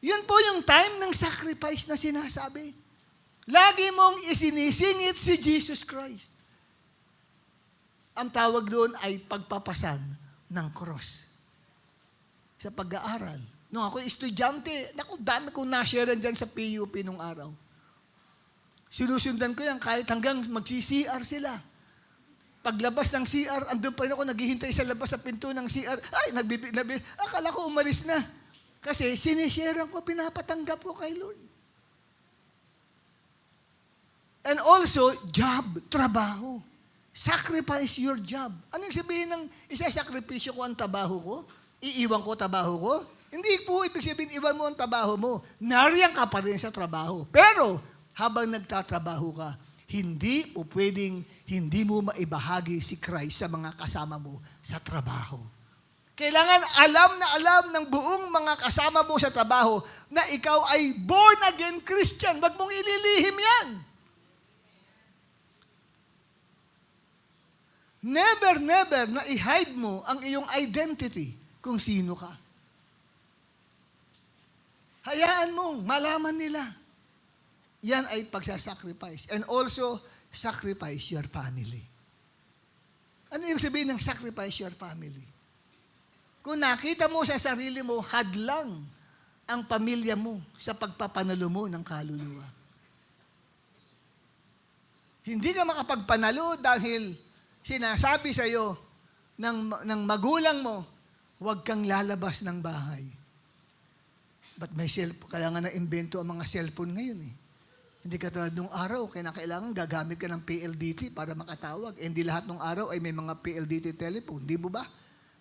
Yun po yung time ng sacrifice na sinasabi. Lagi mong isinisingit si Jesus Christ. Ang tawag doon ay pagpapasan ng cross. Sa pag-aaral. Nung ako estudyante, dami kong na-share dyan sa PUP nung araw. Sinusundan ko yan kahit hanggang mag-CR sila. Paglabas ng CR, andun pa rin ako, naghihintay sa labas sa pinto ng CR. Ay, akala ko umalis na. Kasi sinisharean ko, pinapatanggap ko kay Lord. And also, job, trabaho. Sacrifice your job. Anong sabihin ng isa-sakripisyo ko ang trabaho ko? Iiwan ko trabaho ko? Hindi po ibig sabihin, iwan mo ang trabaho mo. Nariyan ka pa rin sa trabaho. Pero, habang nagtatrabaho ka, hindi po pwedeng hindi mo maibahagi si Christ sa mga kasama mo sa trabaho. Kailangan alam ng buong mga kasama mo sa trabaho na ikaw ay born again Christian. Wag mong ililihim yan. Never na i-hide mo ang iyong identity kung sino ka. Hayaan mong malaman nila. Yan ay pagsasacrifice. And also, sacrifice your family. Ano yung sabihin ng sacrifice your family? Kung nakita mo sa sarili mo, hadlang ang pamilya mo sa pagpapanalo mo ng kaluluwa. Hindi ka makapagpanalo dahil sinasabi sa iyo ng magulang mo, huwag kang lalabas ng bahay. But may cellphone, kailangan na invento ang mga cellphone ngayon eh. Hindi ka tulad nung araw, kailangan gagamit ka ng PLDT para makatawag. Hindi lahat ng araw ay may mga PLDT telephone. Di mo ba?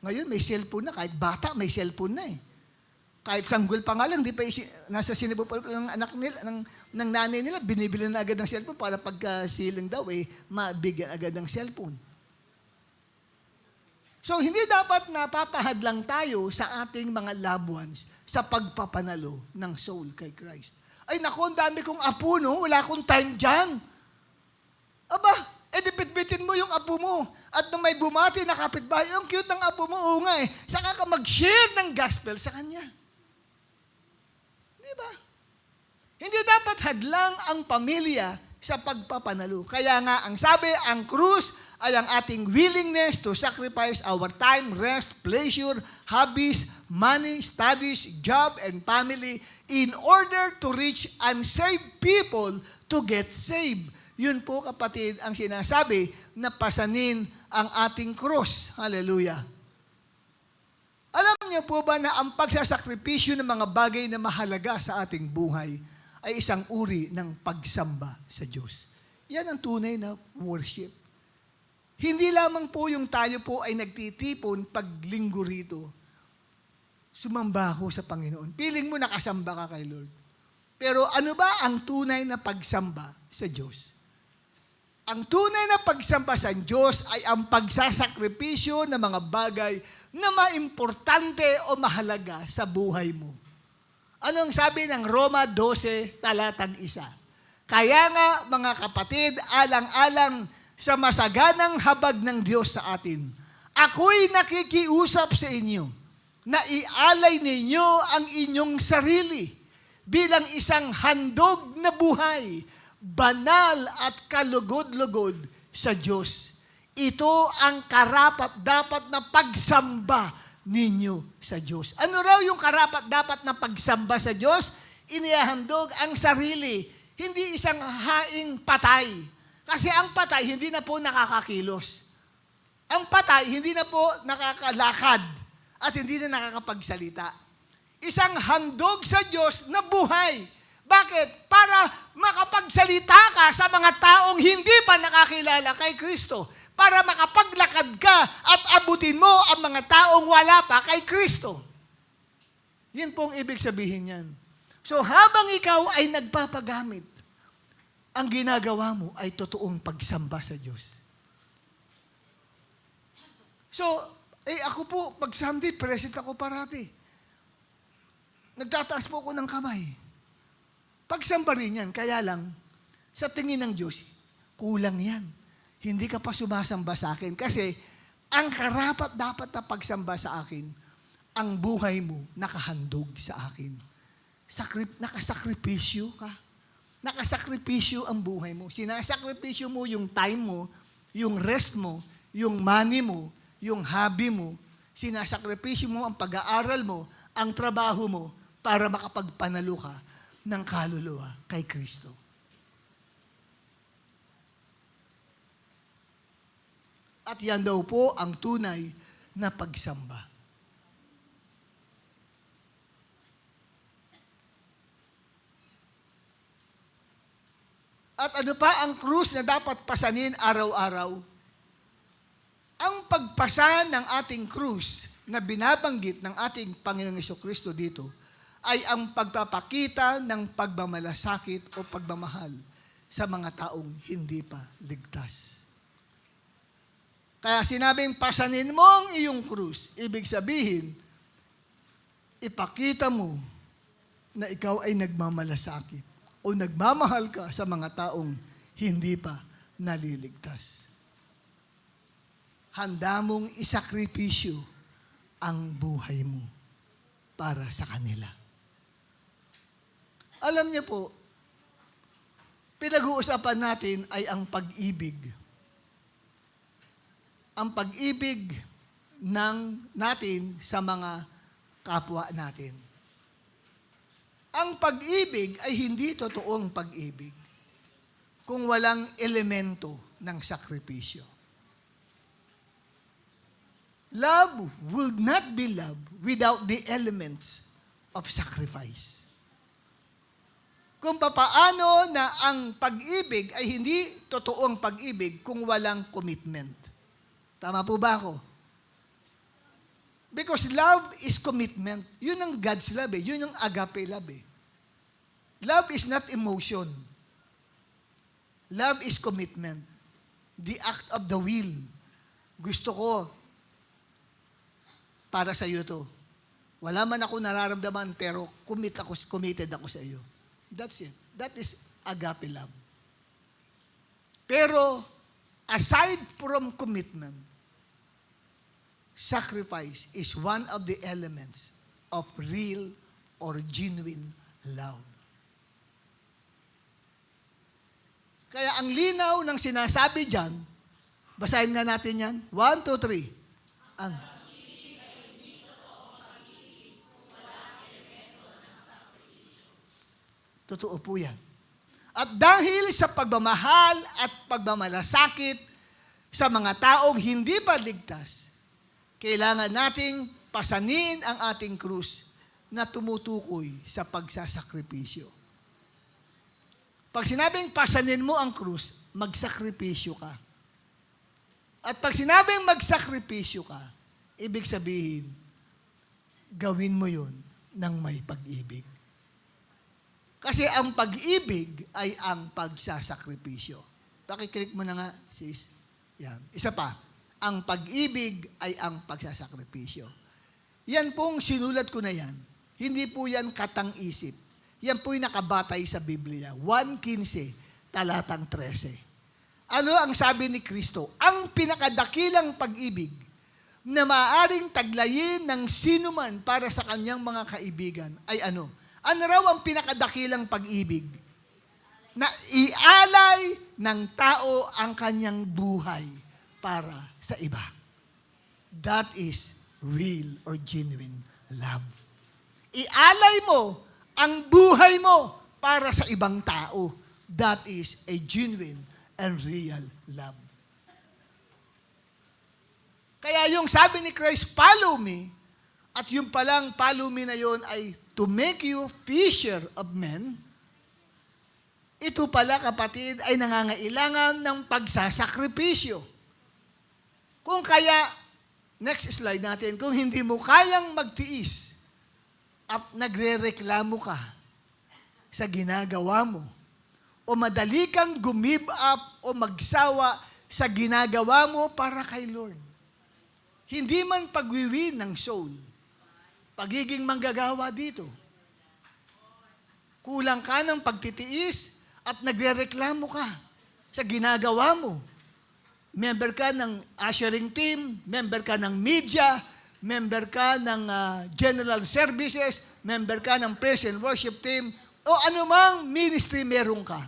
Ngayon may cellphone na, kahit bata may cellphone na eh. Kahit sanggol pa nga lang, di pa nasa sinibo pa ng anak nila, ng nanay nila, binibili na agad ng cellphone para pagkasiling daw eh, mabigyan agad ng cellphone. So, hindi dapat napapahad lang tayo sa ating mga loved ones sa pagpapanalo ng soul kay Christ. Ay, naku, ang dami kong apo, no? Wala akong time dyan. Aba, edipit-bitin mo yung apo mo. At nung may bumati na kapitbahay, ang cute ng apo mo, oo nga eh. Saka ka mag-share ng gospel sa kanya. Di ba? Hindi dapat hadlang ang pamilya sa pagpapanalo. Kaya nga, ang sabi, ang krus ay ang ating willingness to sacrifice our time, rest, pleasure, hobbies, money, studies, job, and family in order to reach unsaved people to get saved. Yun po, kapatid, ang sinasabi na pasanin ang ating krus. Hallelujah. Alam niyo po ba na ang pagsasakripisyo ng mga bagay na mahalaga sa ating buhay ay isang uri ng pagsamba sa Diyos? Yan ang tunay na worship. Hindi lamang po yung tayo po ay nagtitipon pag linggo rito. Sumamba ako sa Panginoon. Piling mo nakasamba ka kay Lord. Pero ano ba ang tunay na pagsamba sa Diyos? Ang tunay na pagsamba sa Diyos ay ang pagsasakripisyo ng mga bagay na maimportante o mahalaga sa buhay mo. Anong sabi ng Roma 12, talatang 1? Kaya nga, mga kapatid, alang-alang sa masaganang habag ng Diyos sa atin, ako'y nakikiusap sa inyo na ialay ninyo ang inyong sarili bilang isang handog na buhay, banal at kalugod-lugod sa Diyos. Ito ang karapat-dapat na pagsamba ninyo sa Diyos. Ano raw yung karapat-dapat na pagsamba sa Diyos? Inihahandog ang sarili, hindi isang haing patay. Kasi ang patay, hindi na po nakakakilos. Ang patay, hindi na po nakakalakad at hindi na nakakapagsalita. Isang handog sa Diyos na buhay. Bakit? Para makapagsalita ka sa mga taong hindi pa nakakilala kay Kristo. Para makapaglakad ka at abutin mo ang mga taong wala pa kay Kristo. Yan pong ibig sabihin yan. So habang ikaw ay nagpapagamit, ang ginagawa mo ay totoong pagsamba sa Diyos. So, ako po, pag Sunday, present ako parati. Nagtataas po ako ng kamay. Pagsamba rin yan, kaya lang, sa tingin ng Diyos, kulang yan. Hindi ka pa sumasamba sa akin. Kasi, ang karapat dapat na pagsamba sa akin, ang buhay mo nakahandog sa akin. Nakasakripisyo ka. Nakasakripisyo ang buhay mo. Sinasakripisyo mo yung time mo, yung rest mo, yung money mo, yung hobby mo. Sinasakripisyo mo ang pag-aaral mo, ang trabaho mo, para makapagpanalo ka ng kaluluwa kay Kristo. At yan daw po ang tunay na pagsamba. At ano pa ang krus na dapat pasanin araw-araw? Ang pagpasa ng ating krus na binabanggit ng ating Panginoong Jesucristo dito ay ang pagpapakita ng pagmamalasakit o pagmamahal sa mga taong hindi pa ligtas. Kaya sinabing, pasanin mo ang iyong krus. Ibig sabihin, ipakita mo na ikaw ay nagmamalasakit o nagmamahal ka sa mga taong hindi pa naliligtas. Handa mong isakripisyo ang buhay mo para sa kanila. Alam niyo po, pinag-uusapan natin ay ang pag-ibig. Ang pag-ibig natin sa mga kapwa natin. Ang pag-ibig ay hindi totoong pag-ibig kung walang elemento ng sakripisyo. Love will not be love without the elements of sacrifice. Kung papaano na ang pag-ibig ay hindi totoong pag-ibig kung walang commitment. Tama po ba ako? Because love is commitment. Yun ang God's love eh. Yun ang agape love eh. Love is not emotion. Love is commitment. The act of the will. Gusto ko para sa iyo to. Wala man ako nararamdaman pero committed ako sa iyo. That's it. That is agape love. Pero aside from commitment, sacrifice is one of the elements of real or genuine love. Kaya ang linaw ng sinasabi dyan, basahin nga natin yan. 1, 2, 3. Ang totoo po yan. At dahil sa pagmamahal at pagmamalasakit sa mga taong hindi pa ligtas, kailangan nating pasanin ang ating krus na tumutukoy sa pagsasakripisyo. Pag sinabing pasanin mo ang krus, magsakripisyo ka. At pag sinabing magsakripisyo ka, ibig sabihin, gawin mo yun ng may pag-ibig. Kasi ang pag-ibig ay ang pagsasakripisyo. Pakiclick mo na nga, sis. Yan. Isa pa. Ang pag-ibig ay ang pagsasakripisyo. Yan pong sinulat ko na yan. Hindi po yan katang-isip. Yan po'y nakabatay sa Biblia. 1:15, talatang 13. Ano ang sabi ni Kristo? Ang pinakadakilang pag-ibig na maaaring taglayin ng sinuman para sa kanyang mga kaibigan ay ano? Ano raw ang pinakadakilang pag-ibig? Na ialay ng tao ang kanyang buhay para sa iba. That is real or genuine love. Ialay mo ang buhay mo para sa ibang tao. That is a genuine and real love. Kaya yung sabi ni Christ, follow me, at yung palang follow me na yon ay to make you fisher of men, ito pala kapatid ay nangangailangan ng pagsasakripisyo. Kung kaya, next slide natin, kung hindi mo kayang magtiis at nagrereklamo ka sa ginagawa mo, o madali kang gumib up o magsawa sa ginagawa mo para kay Lord, hindi man pagwiwin ng soul, pagiging manggagawa dito. Kulang ka ng pagtitiis at nagrereklamo ka sa ginagawa mo. Member ka ng ushering team, member ka ng media, member ka ng general services, member ka ng praise and worship team, o anumang ministry meron ka.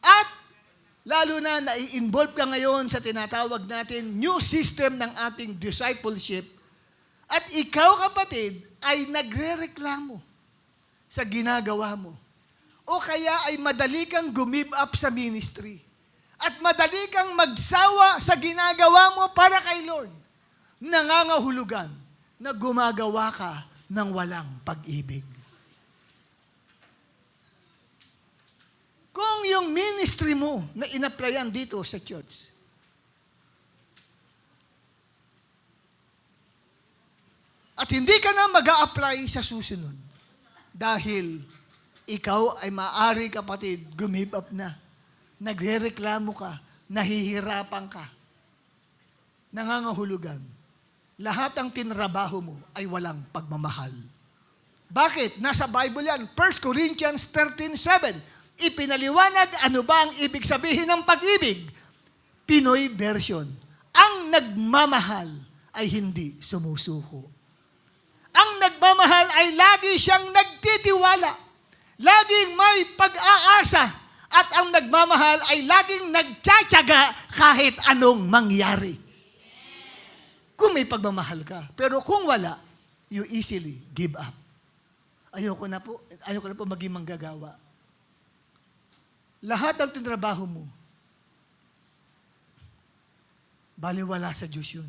At lalo na nai-involve ka ngayon sa tinatawag natin new system ng ating discipleship, at ikaw, kapatid, ay nagrereklamo sa ginagawa mo. O kaya ay madali kang gumib up sa ministry. At madali kang magsawa sa ginagawa mo para kay Lord. Nangangahulugan na gumagawa ka ng walang pag-ibig. Kung yung ministry mo na in-applyan dito sa church, at hindi ka na mag-a-apply sa susunod, Dahil ikaw ay maaari, kapatid, give up na. Nagrereklamo ka, nahihirapan ka, nangangahulugan. Lahat ng tinrabaho mo ay walang pagmamahal. Bakit? Nasa Bible yan. 1 Corinthians 13:7. Ipinaliwanag ano ba ang ibig sabihin ng pag-ibig? Pinoy version. Ang nagmamahal ay hindi sumusuko. Ang nagmamahal ay lagi siyang nagtitiwala. Laging may pag-aasa. At ang nagmamahal ay laging nagtsatsaga kahit anong mangyari. Kung may pagmamahal ka. Pero kung wala, you easily give up. Ayoko na po maging manggagawa. Lahat ng tinrabaho mo, baliwala sa Diyos yun.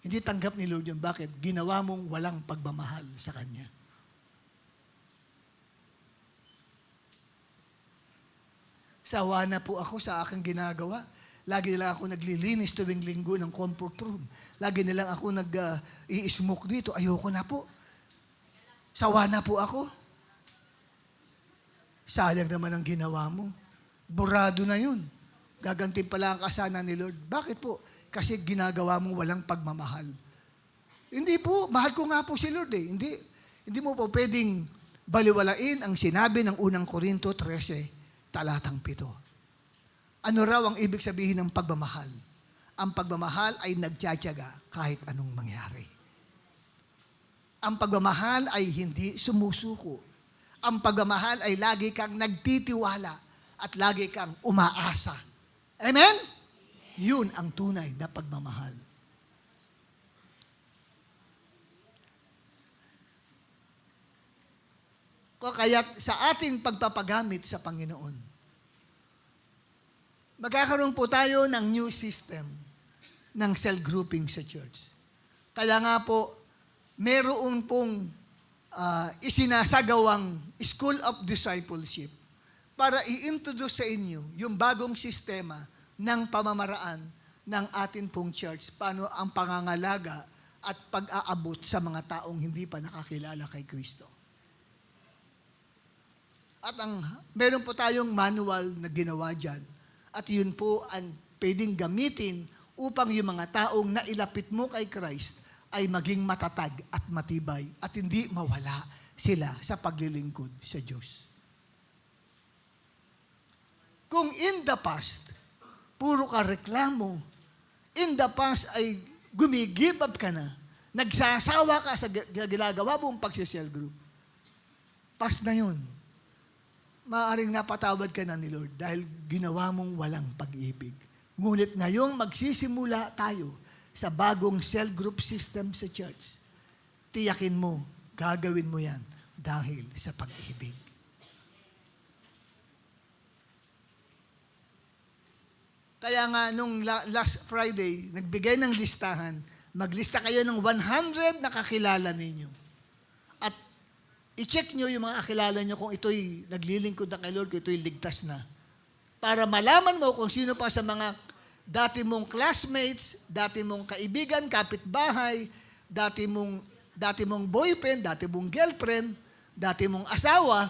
Hindi tanggap ni Lord yun. Bakit? Ginawa mong walang pagmamahal sa Kanya. Sawa na po ako sa aking ginagawa. Lagi na lang ako naglilinis tuwing linggo ng comfort room. Lagi na lang ako nag-i-smoke dito. Ayoko na po. Sawa na po ako. Sayang naman ang ginawa mo. Burado na yun. Gagantin pala ang kasana ni Lord. Bakit po? Kasi ginagawa mong walang pagmamahal. Hindi po. Mahal ko nga po si Lord eh. Hindi mo po pwedeng baliwalain ang sinabi ng unang Korinto 13, talatang 7. Ano raw ang ibig sabihin ng pagmamahal? Ang pagmamahal ay nagtsatsaga kahit anong mangyari. Ang pagmamahal ay hindi sumusuko. Ang pagmamahal ay lagi kang nagtitiwala at lagi kang umaasa. Amen? Yun ang tunay na pagmamahal. Kaya sa ating pagpapagamit sa Panginoon, magkakaroon po tayo ng new system ng cell grouping sa church. Kaya nga po, meron pong isinasagawang School of Discipleship para i-introduce sa inyo yung bagong sistema ng pamamaraan ng atin pong church, paano ang pangangalaga at pag-aabot sa mga taong hindi pa nakakilala kay Kristo. At meron po tayong manual na ginawa dyan. At yun po ang pwedeng gamitin upang yung mga taong nailapit mo kay Christ ay maging matatag at matibay at hindi mawala sila sa paglilingkod sa Diyos. Kung in the past, puro ka reklamo, in the past ay gumigib up ka na, nagsasawa ka sa ginagawa mong pagsisel group, past na yun. Maaaring napatawad ka na ni Lord dahil ginawa mong walang pag-ibig. Ngunit ngayong magsisimula tayo sa bagong cell group system sa church, tiyakin mo, gagawin mo yan dahil sa pag-ibig. Kaya nga, nung last Friday, nagbigay ng listahan, maglista kayo ng 100 na kakilala ninyo. At i-check nyo yung mga kakilala nyo kung ito'y naglilingkod na kay Lord, kung ito'y ligtas na. Para malaman mo kung sino pa sa mga dati mong classmates, dati mong kaibigan, kapitbahay, dati mong boyfriend, dati mong girlfriend, dati mong asawa,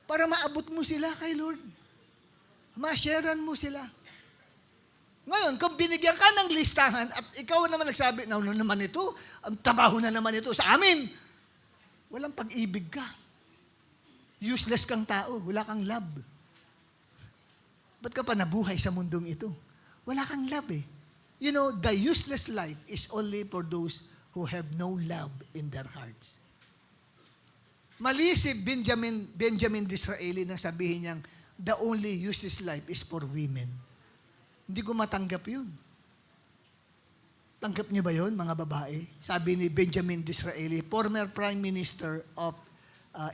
para maabot mo sila kay Lord. Ma-sharean mo sila. Ngayon, kung binigyan ka ng listahan at ikaw naman nagsabi, ano naman ito? Ang trabaho na naman ito sa amin. Walang pag-ibig ka. Useless kang tao. Wala kang love. Ba't ka pa nabuhay sa mundong ito? Wala kang love eh. You know, the useless life is only for those who have no love in their hearts. Mali si Benjamin Disraeli nang sabihin niyang, the only useless life is for women. Hindi ko matanggap yun. Tanggap niyo ba yun, mga babae? Sabi ni Benjamin Disraeli, former Prime Minister of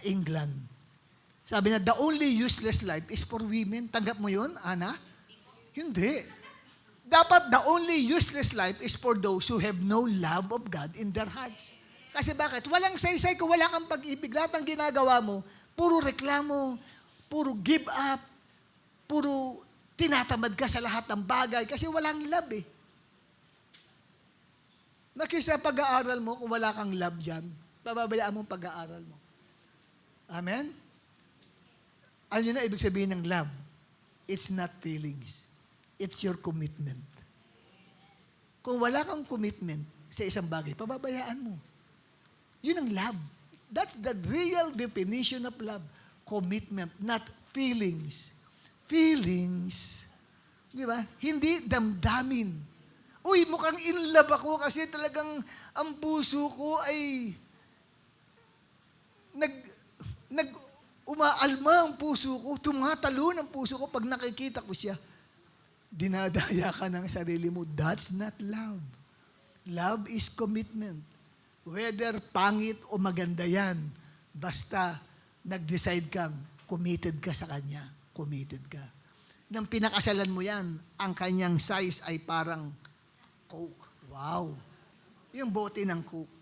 England. Sabi niya, the only useless life is for women. Tanggap mo yun, Ana? Hindi. Dapat the only useless life is for those who have no love of God in their hearts. Kasi bakit? Walang saysay kung wala kang pag-ibig. Lahat ng ginagawa mo, puro reklamo, puro give up, puro tinatamad ka sa lahat ng bagay kasi walang love eh. Nakisa pag-aaral mo, kung wala kang love dyan, pababayaan mo pag-aaral mo. Amen? Ano yun na ibig sabihin ng love? It's not feelings. It's your commitment. Kung wala kang commitment sa isang bagay, pababayaan mo. Yun ang love. That's the real definition of love. Commitment, not feelings. Feelings, di ba? Hindi damdamin. Uy, mukhang in love ako kasi talagang ang puso ko ay umaalma ang puso ko, tumatalo ang puso ko pag nakikita ko siya. Dinadaya ka ng sarili mo. That's not love. Love is commitment. Whether pangit o maganda yan, basta nag-decide kang committed ka sa kanya. Committed ka. Nang pinakasalan mo yan, ang kanyang size ay parang Coke. Wow! Yung bote ng Coke.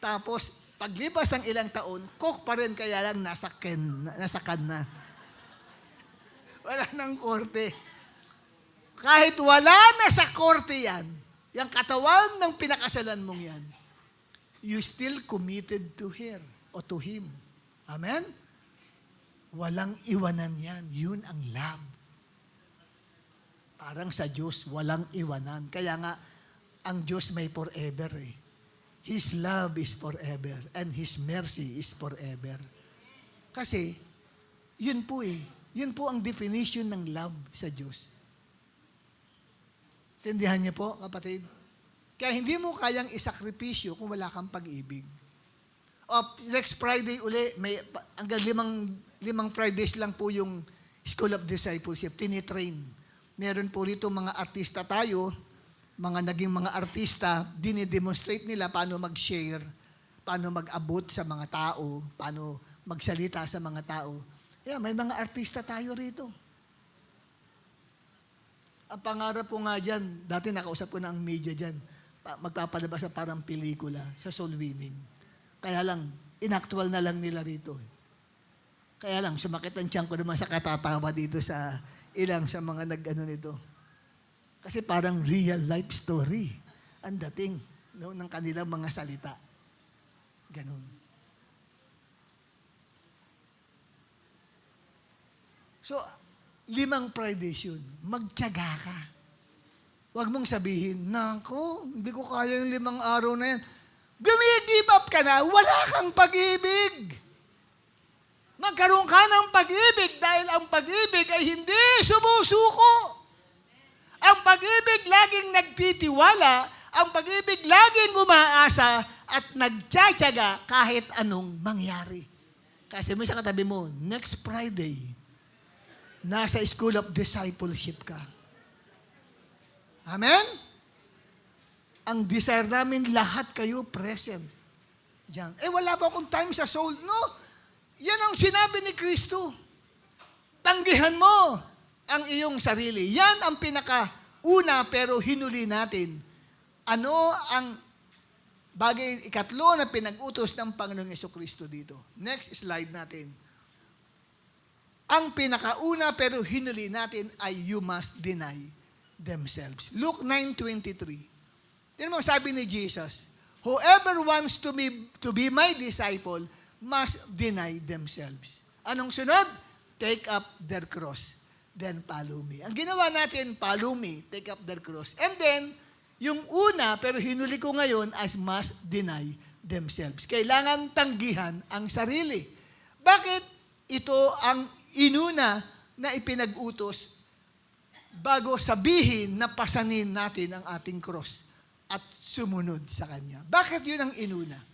Tapos, paglipas ng ilang taon, Coke pa rin, kaya lang nasa can na. Wala nang korte. Kahit wala na sa korte yan, yung katawan ng pinakasalan mong yan, you still committed to her o to him. Amen? Walang iwanan yan. Yun ang love. Parang sa Diyos, walang iwanan. Kaya nga, ang Diyos may forever eh. His love is forever and His mercy is forever. Kasi, yun po eh. Yun po ang definition ng love sa Diyos. Tindihan niyo po, kapatid? Kaya hindi mo kayang isakripisyo kung wala kang pag-ibig. O, next Friday uli, hanggang limang Fridays lang po yung School of Discipleship, tinitrain. Meron po rito mga artista tayo, mga naging mga artista, dinidemonstrate nila paano mag-share, paano mag-abot sa mga tao, paano magsalita sa mga tao. Yeah, may mga artista tayo rito. Ang pangarap ko nga dyan, dati nakausap ko na ang media dyan, magpapalabas sa parang pelikula sa soul winning. Kaya lang, inactual na lang nila rito. Kaya lang, sumakit ang tiyan ko naman sa katatawa dito sa ilang sa mga nag-ano nito. Kasi parang real life story ang dating ng kanilang mga salita. Ganun. So, 5 Fridays yun. Magtiyaga ka. Huwag mong sabihin, nako, hindi ko kaya yung 5 araw na yan. Give up ka na, wala kang pag-ibig. Magkaroon ka ng pag-ibig dahil ang pag-ibig ay hindi sumusuko. Ang pag-ibig laging nagtitiwala, ang pag-ibig laging umaasa at nagtsatsaga kahit anong mangyari. Kasi mo sa katabi mo, next Friday, nasa School of Discipleship ka. Amen? Ang desire namin, lahat kayo present. Yan. Wala ba akong time sa soul? No. Yan ang sinabi ni Kristo. Tanggihan mo ang iyong sarili. Yan ang pinakauna pero hinuli natin. Ano ang bagay ikatlo na pinag-utos ng Panginoong Jesucristo dito? Next slide natin. Ang pinakauna pero hinuli natin ay you must deny themselves. Luke 9:23. Yan ang sabi ni Jesus, whoever wants to be my disciple must deny themselves. Anong sunod? Take up their cross, then follow me. Ang ginawa natin, follow me, take up their cross. And then, yung una, pero hinuli ko ngayon, as must deny themselves. Kailangan tanggihan ang sarili. Bakit ito ang inuna na ipinag-utos bago sabihin na pasanin natin ang ating cross at sumunod sa Kanya? Bakit yun ang inuna?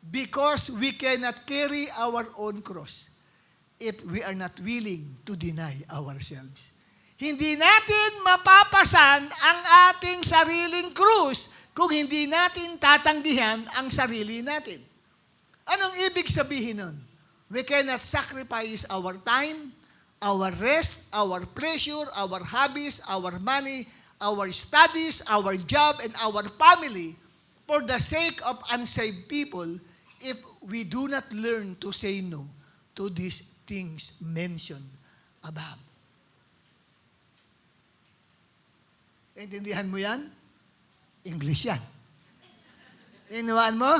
Because we cannot carry our own cross if we are not willing to deny ourselves. Hindi natin mapapasan ang ating sariling krus kung hindi natin tatanggihan ang sarili natin. Anong ibig sabihin nun? We cannot sacrifice our time, our rest, our pleasure, our hobbies, our money, our studies, our job, and our family for the sake of unsaved people if we do not learn to say no to these things mentioned above. Intindihan mo yan? English yan. Inuwaan mo?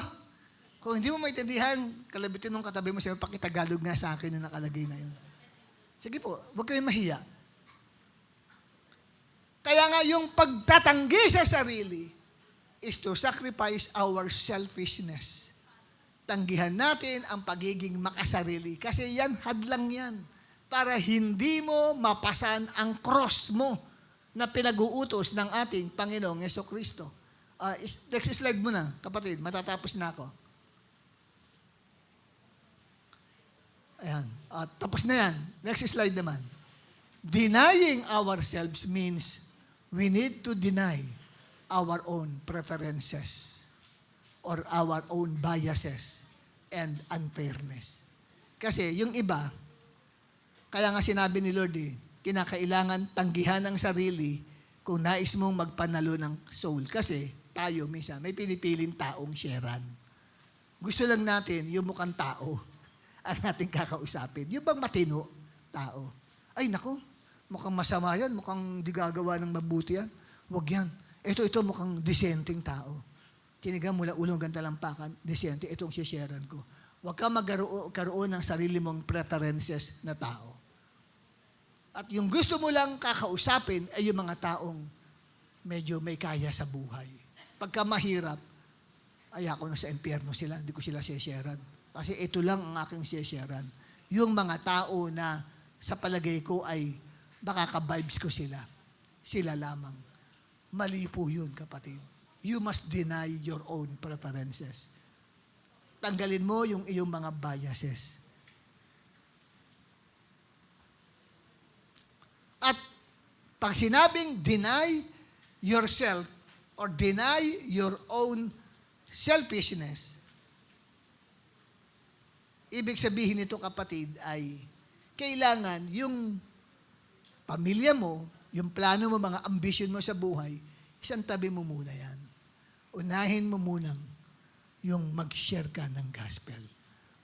Kung hindi mo maintindihan, kalabitin ng katabi mo, sabi, pakitagalog nga sa akin na nakalagay na yun. Sige po, huwag kayong mahiya. Kaya nga yung pagtatanggi sa sarili is to sacrifice our selfishness. Tanggihan natin ang pagiging makasarili. Kasi yan, hadlang yan. Para hindi mo mapasan ang cross mo na pinag-uutos ng ating Panginoong Yesukristo. Next slide mo na, kapatid. Matatapos na ako. Ayan. Tapos na yan. Next slide naman. Denying ourselves means we need to deny our own preferences or our own biases and unfairness. Kasi yung iba, kaya nga sinabi ni Lord kinakailangan tanggihan ang sarili kung nais mong magpanalo ng soul. Kasi tayo minsan, may pinipiling taong sharean. Gusto lang natin yung mukhang tao ang natin kakausapin. Yung bang matino tao. Ay naku, mukhang masama yan, mukhang di gagawa ng mabuti yan. Huwag yan. Ito mukhang disenteng tao. Tinigang mula ulong gantalampakan, disente, itong sisharean ko. Huwag ka magkaroon ng sarili mong preferences na tao. At yung gusto mo lang kakausapin ay yung mga taong medyo may kaya sa buhay. Pagka mahirap, ay ako na sa impyerno sila, hindi ko sila sisharean. Kasi ito lang ang aking sisharean. Yung mga tao na sa palagay ko ay baka ka-vibes ko sila. Sila lamang. Mali po yun, kapatid. You must deny your own preferences. Tanggalin mo yung iyong mga biases. At pag sinabing deny yourself or deny your own selfishness, ibig sabihin nito, kapatid, ay kailangan yung pamilya mo, yung plano mo, mga ambisyon mo sa buhay, isang tabi mo muna yan. Unahin mo munang yung mag-share ka ng gospel,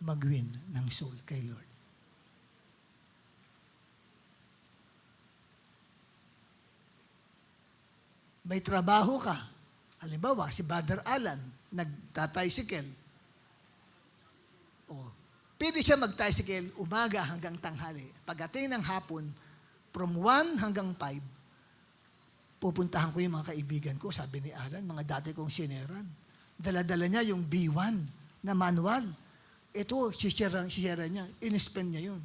mag-win ng soul kay Lord. May trabaho ka. Halimbawa, si Brother Alan, nagta-tricycle. Pwede siya mag-tricycle umaga hanggang tanghali. Pagdating ng hapon, from 1 hanggang 5, pupuntahan ko yung mga kaibigan ko, sabi ni Alan, mga dati kong sineran. Dala-dala niya yung B1 na manual. Ito, sisira niya. In-spend niya yun.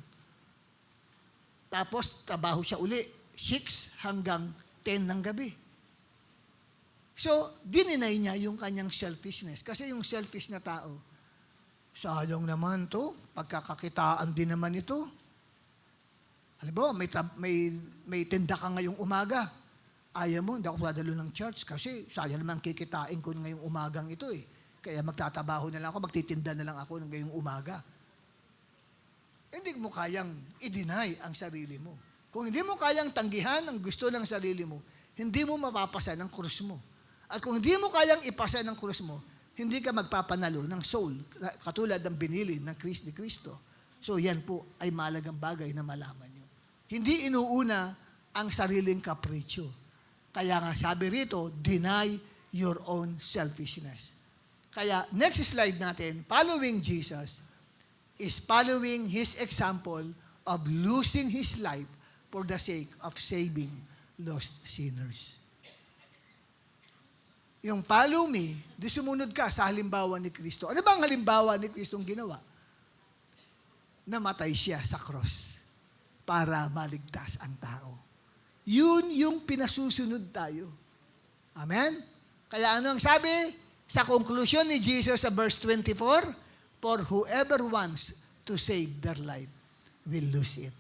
Tapos, trabaho siya uli. 6 hanggang 10 ng gabi. So, dininay niya yung kanyang selfishness. Kasi yung selfish na tao, sayang naman to, pagkakakitaan din naman ito. Halimbawa, may tinda ka ngayong umaga. Ayaw mo, hindi ako dadalo ng church kasi sayang naman kikitain ko ngayong umagang ito eh. Kaya magtatabaho na lang ako, magtitinda na lang ako ngayong umaga. Hindi mo kayang i-deny ang sarili mo. Kung hindi mo kayang tanggihan ang gusto ng sarili mo, hindi mo mapapasa ng krus mo. At kung hindi mo kayang ipasa ng krus mo, hindi ka magpapanalo ng soul, katulad ng binili ng ni Kristo. So yan po ay mahalagang bagay na malaman nyo. Hindi inuuna ang sariling kapritsyo. Kaya nga sabi rito, deny your own selfishness. Kaya next slide natin, following Jesus is following His example of losing His life for the sake of saving lost sinners. Yung follow me, di sumunod ka sa halimbawa ni Kristo. Ano ba ang halimbawa ni Kristong ginawa? Namatay siya sa cross para maligtas ang tao. Yun yung pinasusunod tayo. Amen? Kaya ano ang sabi? Sa conclusion ni Jesus sa verse 24, for whoever wants to save their life will lose it.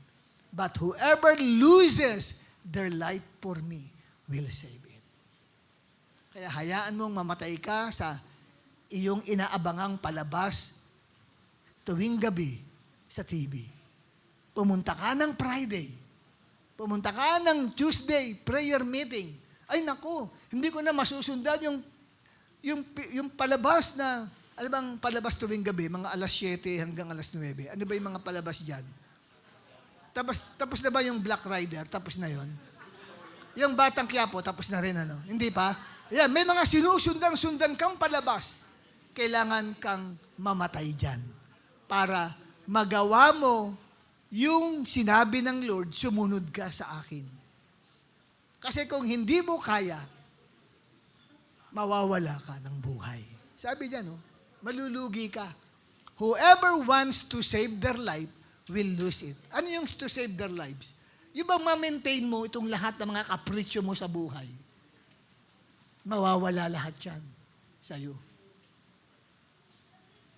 But whoever loses their life for me will save it. Kaya hayaan mong mamatay ka sa iyong inaabangang palabas tuwing gabi sa TV. Pumunta ka ng Friday. Pumunta ka ng Tuesday prayer meeting. Ay naku, hindi ko na masusundan yung palabas na, ano bang palabas tuwing gabi? Mga alas 7 hanggang alas 9. Ano ba yung mga palabas dyan? Tapos na ba yung Black Rider? Tapos na yon. Yung Batang Quiapo, tapos na rin ano? Hindi pa? Yan, may mga sinusundan-sundan kang palabas. kailangan kang mamatay dyan para magawa mo yung sinabi ng Lord, sumunod ka sa akin. Kasi kung hindi mo kaya, mawawala ka ng buhay. Sabi niya, no, malulugi ka. Whoever wants to save their life will lose it. Ano yung to save their lives? Yung bang ma-maintain mo itong lahat ng mga kapritsyo mo sa buhay? Mawawala lahat yan sa'yo.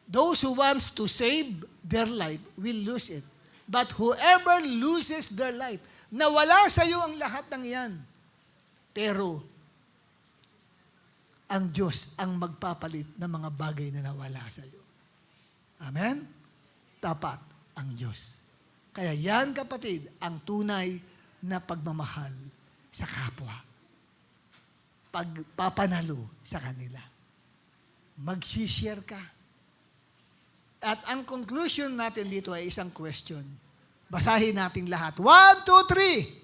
Those who wants to save their life will lose it. But whoever loses their life, nawala sa'yo ang lahat ng yan. Pero, ang Diyos ang magpapalit ng mga bagay na nawala sa'yo. Amen? Tapat ang Diyos. Kaya yan, kapatid, ang tunay na pagmamahal sa kapwa. Pagpapanalo sa kanila. Mag-share ka. At ang conclusion natin dito ay isang question. Basahin natin lahat. 1, 2, 3.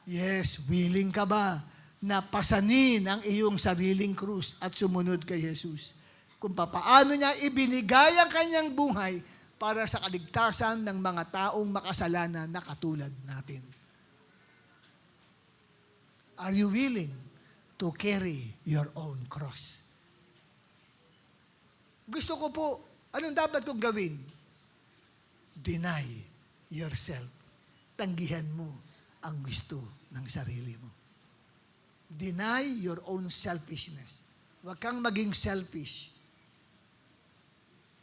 Yes, willing ka ba na pasanin ang iyong sariling krus at sumunod kay Jesus? Kung papaano niya ibinigay ang kanyang buhay para sa kaligtasan ng mga taong makasalanan na katulad natin. Are you willing to carry your own cross? Gusto ko po, anong dapat kong gawin? Deny yourself. Tanggihan mo ang gusto ng sarili mo. Deny your own selfishness. Huwag kang maging selfish.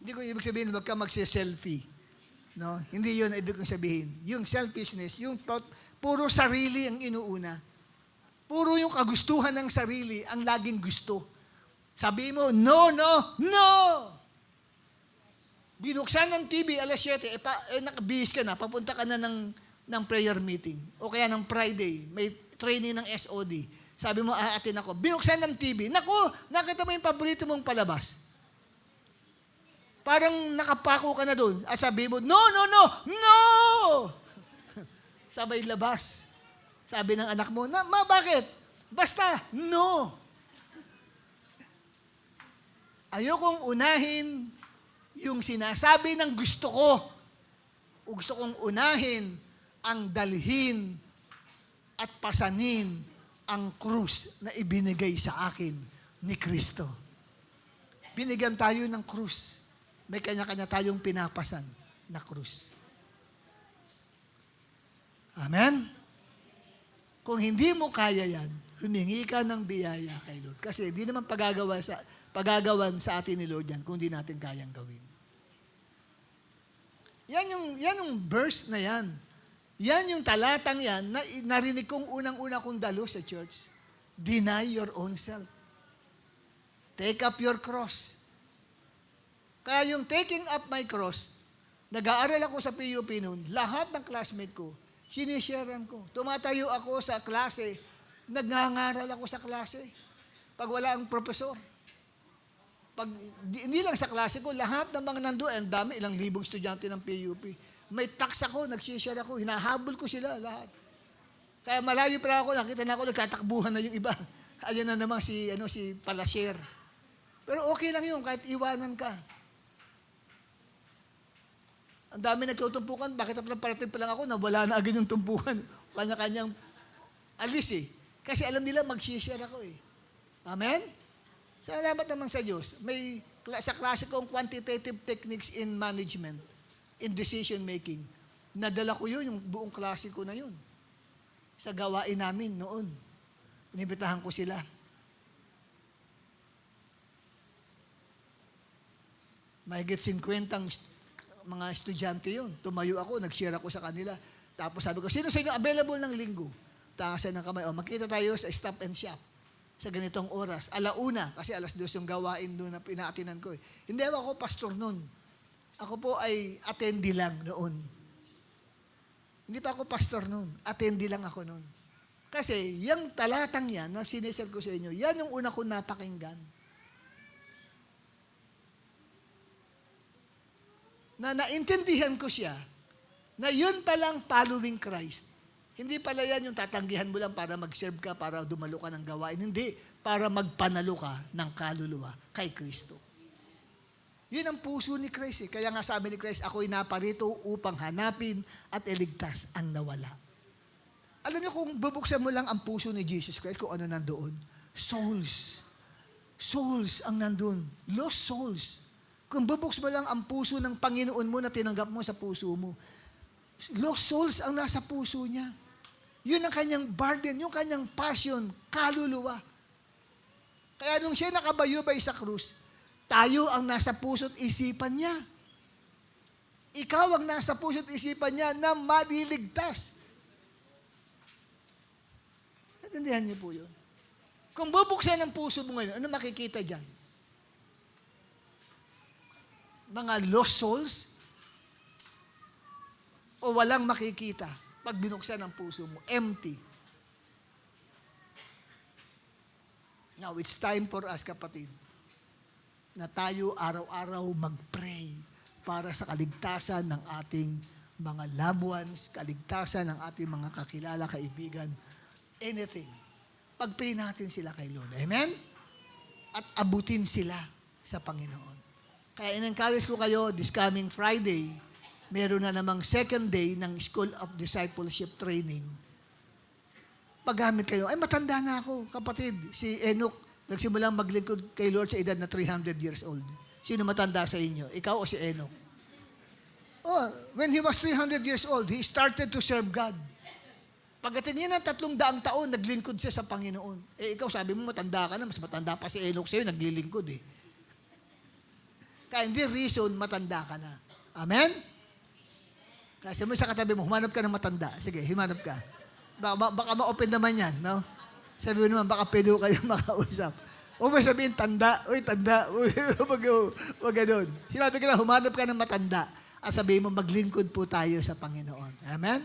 Hindi ko ibig sabihin, huwag kang magsi-selfie. No? Hindi yun ibig kong sabihin. Yung selfishness, yung puro sarili ang inuuna. Puro yung kagustuhan ng sarili ang laging gusto. Sabi mo, no, no, no! Binuksan ng TV, alas 7, nakabihis ka na, papunta ka na ng prayer meeting. O kaya ng Friday, may training ng SOD. Sabi mo, aatin ako. Binuksan ng TV. Naku, nakita mo yung paborito mong palabas. Parang nakapako ka na doon. At sabi mo, no, no, no, no! Sabay labas. Sabi ng anak mo, bakit? Basta, no. Ayokong unahin yung sinasabi ng gusto ko. O gusto kong unahin ang dalhin at pasanin ang krus na ibinigay sa akin ni Kristo. Binigyan tayo ng krus. May kanya-kanya tayong pinapasan na krus. Amen? Kung hindi mo kaya yan, humingi ka ng biyaya kay Lord. Kasi hindi naman pagagawan sa atin ni Lord yan kung hindi natin kayang gawin. Yan yung verse na yan. Yan yung talatang yan na narinig kong unang-una kong dalo sa church. Deny your own self. Take up your cross. Kaya yung taking up my cross, nag-aaral ako sa PUP noon, lahat ng classmate ko, sinisharean ko. Tumatayo ako sa klase, nagngangaral ako sa klase. Pag wala ang profesor. Hindi lang sa klase ko, lahat ng mga nandoon, ang dami, ilang libong estudyante ng PUP. May tax ako, nagsishare ako, hinahabol ko sila lahat. Kaya malayo pa ako, nakita na ako, nagtatakbuhan na yung iba. Ayan na naman si Palasier. Pero okay lang yun, kahit iwanan ka. Ang dami nagtutumpukan, bakit parating pa lang ako, nawala na agad yung tumpukan. Kanya-kanyang alis eh. Kasi alam nila, mag-share ako eh. Amen? Salamat naman sa Diyos. May sa klase kong quantitative techniques in management, in decision making. Nadala ko yun, yung buong klase ko na yun. Sa gawain namin noon. Inibitahan ko sila. Mahigit 50 mga estudyante yun. Tumayo ako, nag-share ako sa kanila. Tapos sabi ko, sino sa inyo available ng linggo? Taasan ng kamay. Magkita tayo sa Stop and Shop sa ganitong oras. 1:00, kasi 2:00 yung gawain doon na pinaatinan ko. Hindi ako pastor noon. Ako po ay attendee lang noon. Hindi pa ako pastor noon. Attendee lang ako noon. Kasi yung talatang yan na sinisir ko sa inyo, yan yung una ko napakinggan. Na naintindihan ko siya na yun palang following Christ. Hindi pala yan yung tatanggihan mo lang para mag-serve ka, para dumalo ka ng gawain. Hindi, para magpanalo ka ng kaluluwa kay Kristo. Yun ang puso ni Christ. Kaya nga sabi ni Christ, ako'y naparito upang hanapin at iligtas ang nawala. Alam niyo kung bubuksan mo lang ang puso ni Jesus Christ, kung ano nandoon? Souls. Souls ang nandun. Lost souls. Kung bubuksan mo lang ang puso ng Panginoon mo na tinanggap mo sa puso mo, lost souls ang nasa puso niya. Yun ang kanyang burden, yung kanyang passion, kaluluwa. Kaya nung siya nakabayubay sa krus, tayo ang nasa puso't isipan niya. Ikaw ang nasa puso't isipan niya na maliligtas. Natindihan niyo po yun. Kung bubuksan ang puso mo ngayon, ano makikita dyan? Mga lost souls? O walang makikita pag binuksan ang puso mo? Empty. Now, it's time for us, kapatid, na tayo araw-araw mag-pray para sa kaligtasan ng ating mga loved ones, kaligtasan ng ating mga kakilala, kaibigan, anything. Pag-pray natin sila kay Lord. Amen? At abutin sila sa Panginoon. Kaya in-encourage ko kayo, this coming Friday, meron na namang second day ng School of Discipleship Training. Paggamit kayo, ay matanda na ako, kapatid. Si Enoch, nagsimulang maglingkod kay Lord sa edad na 300 years old. Sino matanda sa inyo? Ikaw o si Enoch? Oh, when he was 300 years old, he started to serve God. Pagdating niya ng 300 taon, naglingkod siya sa Panginoon. Eh, ikaw sabi mo, matanda ka na, mas matanda pa si Enoch sa'yo, naglilingkod eh. Kaya hindi reason, matanda ka na. Amen? Kasi mo sa katabi mo, humanap ka ng matanda. Sige, humanap ka. Baka ma-open naman yan, no? Sabi mo naman, baka pwede ko kayo makausap. O may sabihin, tanda. Uy, tanda. Uy, wag ganun. Sinabi ka na, humanap ka ng matanda. At sabihin mo, maglingkod po tayo sa Panginoon. Amen?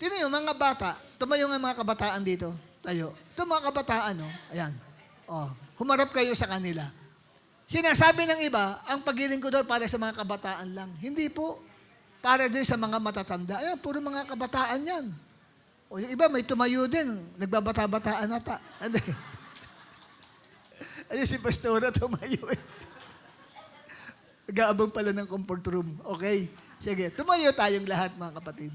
Tingnan yung mga bata. Tumayo nga mga kabataan dito. Tayo. Ito mga kabataan, no? Ayan. Oh, humarap kayo sa kanila. Sinasabi ng iba, ang paglingkod daw para sa mga kabataan lang. Hindi po. Para din sa mga matatanda. Ayan, puro mga kabataan yan. O yung iba, may tumayo din. Nagbabata-bataan ata. Ano eh? Ayun si Pastora tumayo eh. Nag-aabang pala ng comfort room. Okay? Sige, tumayo tayong lahat mga kapatid.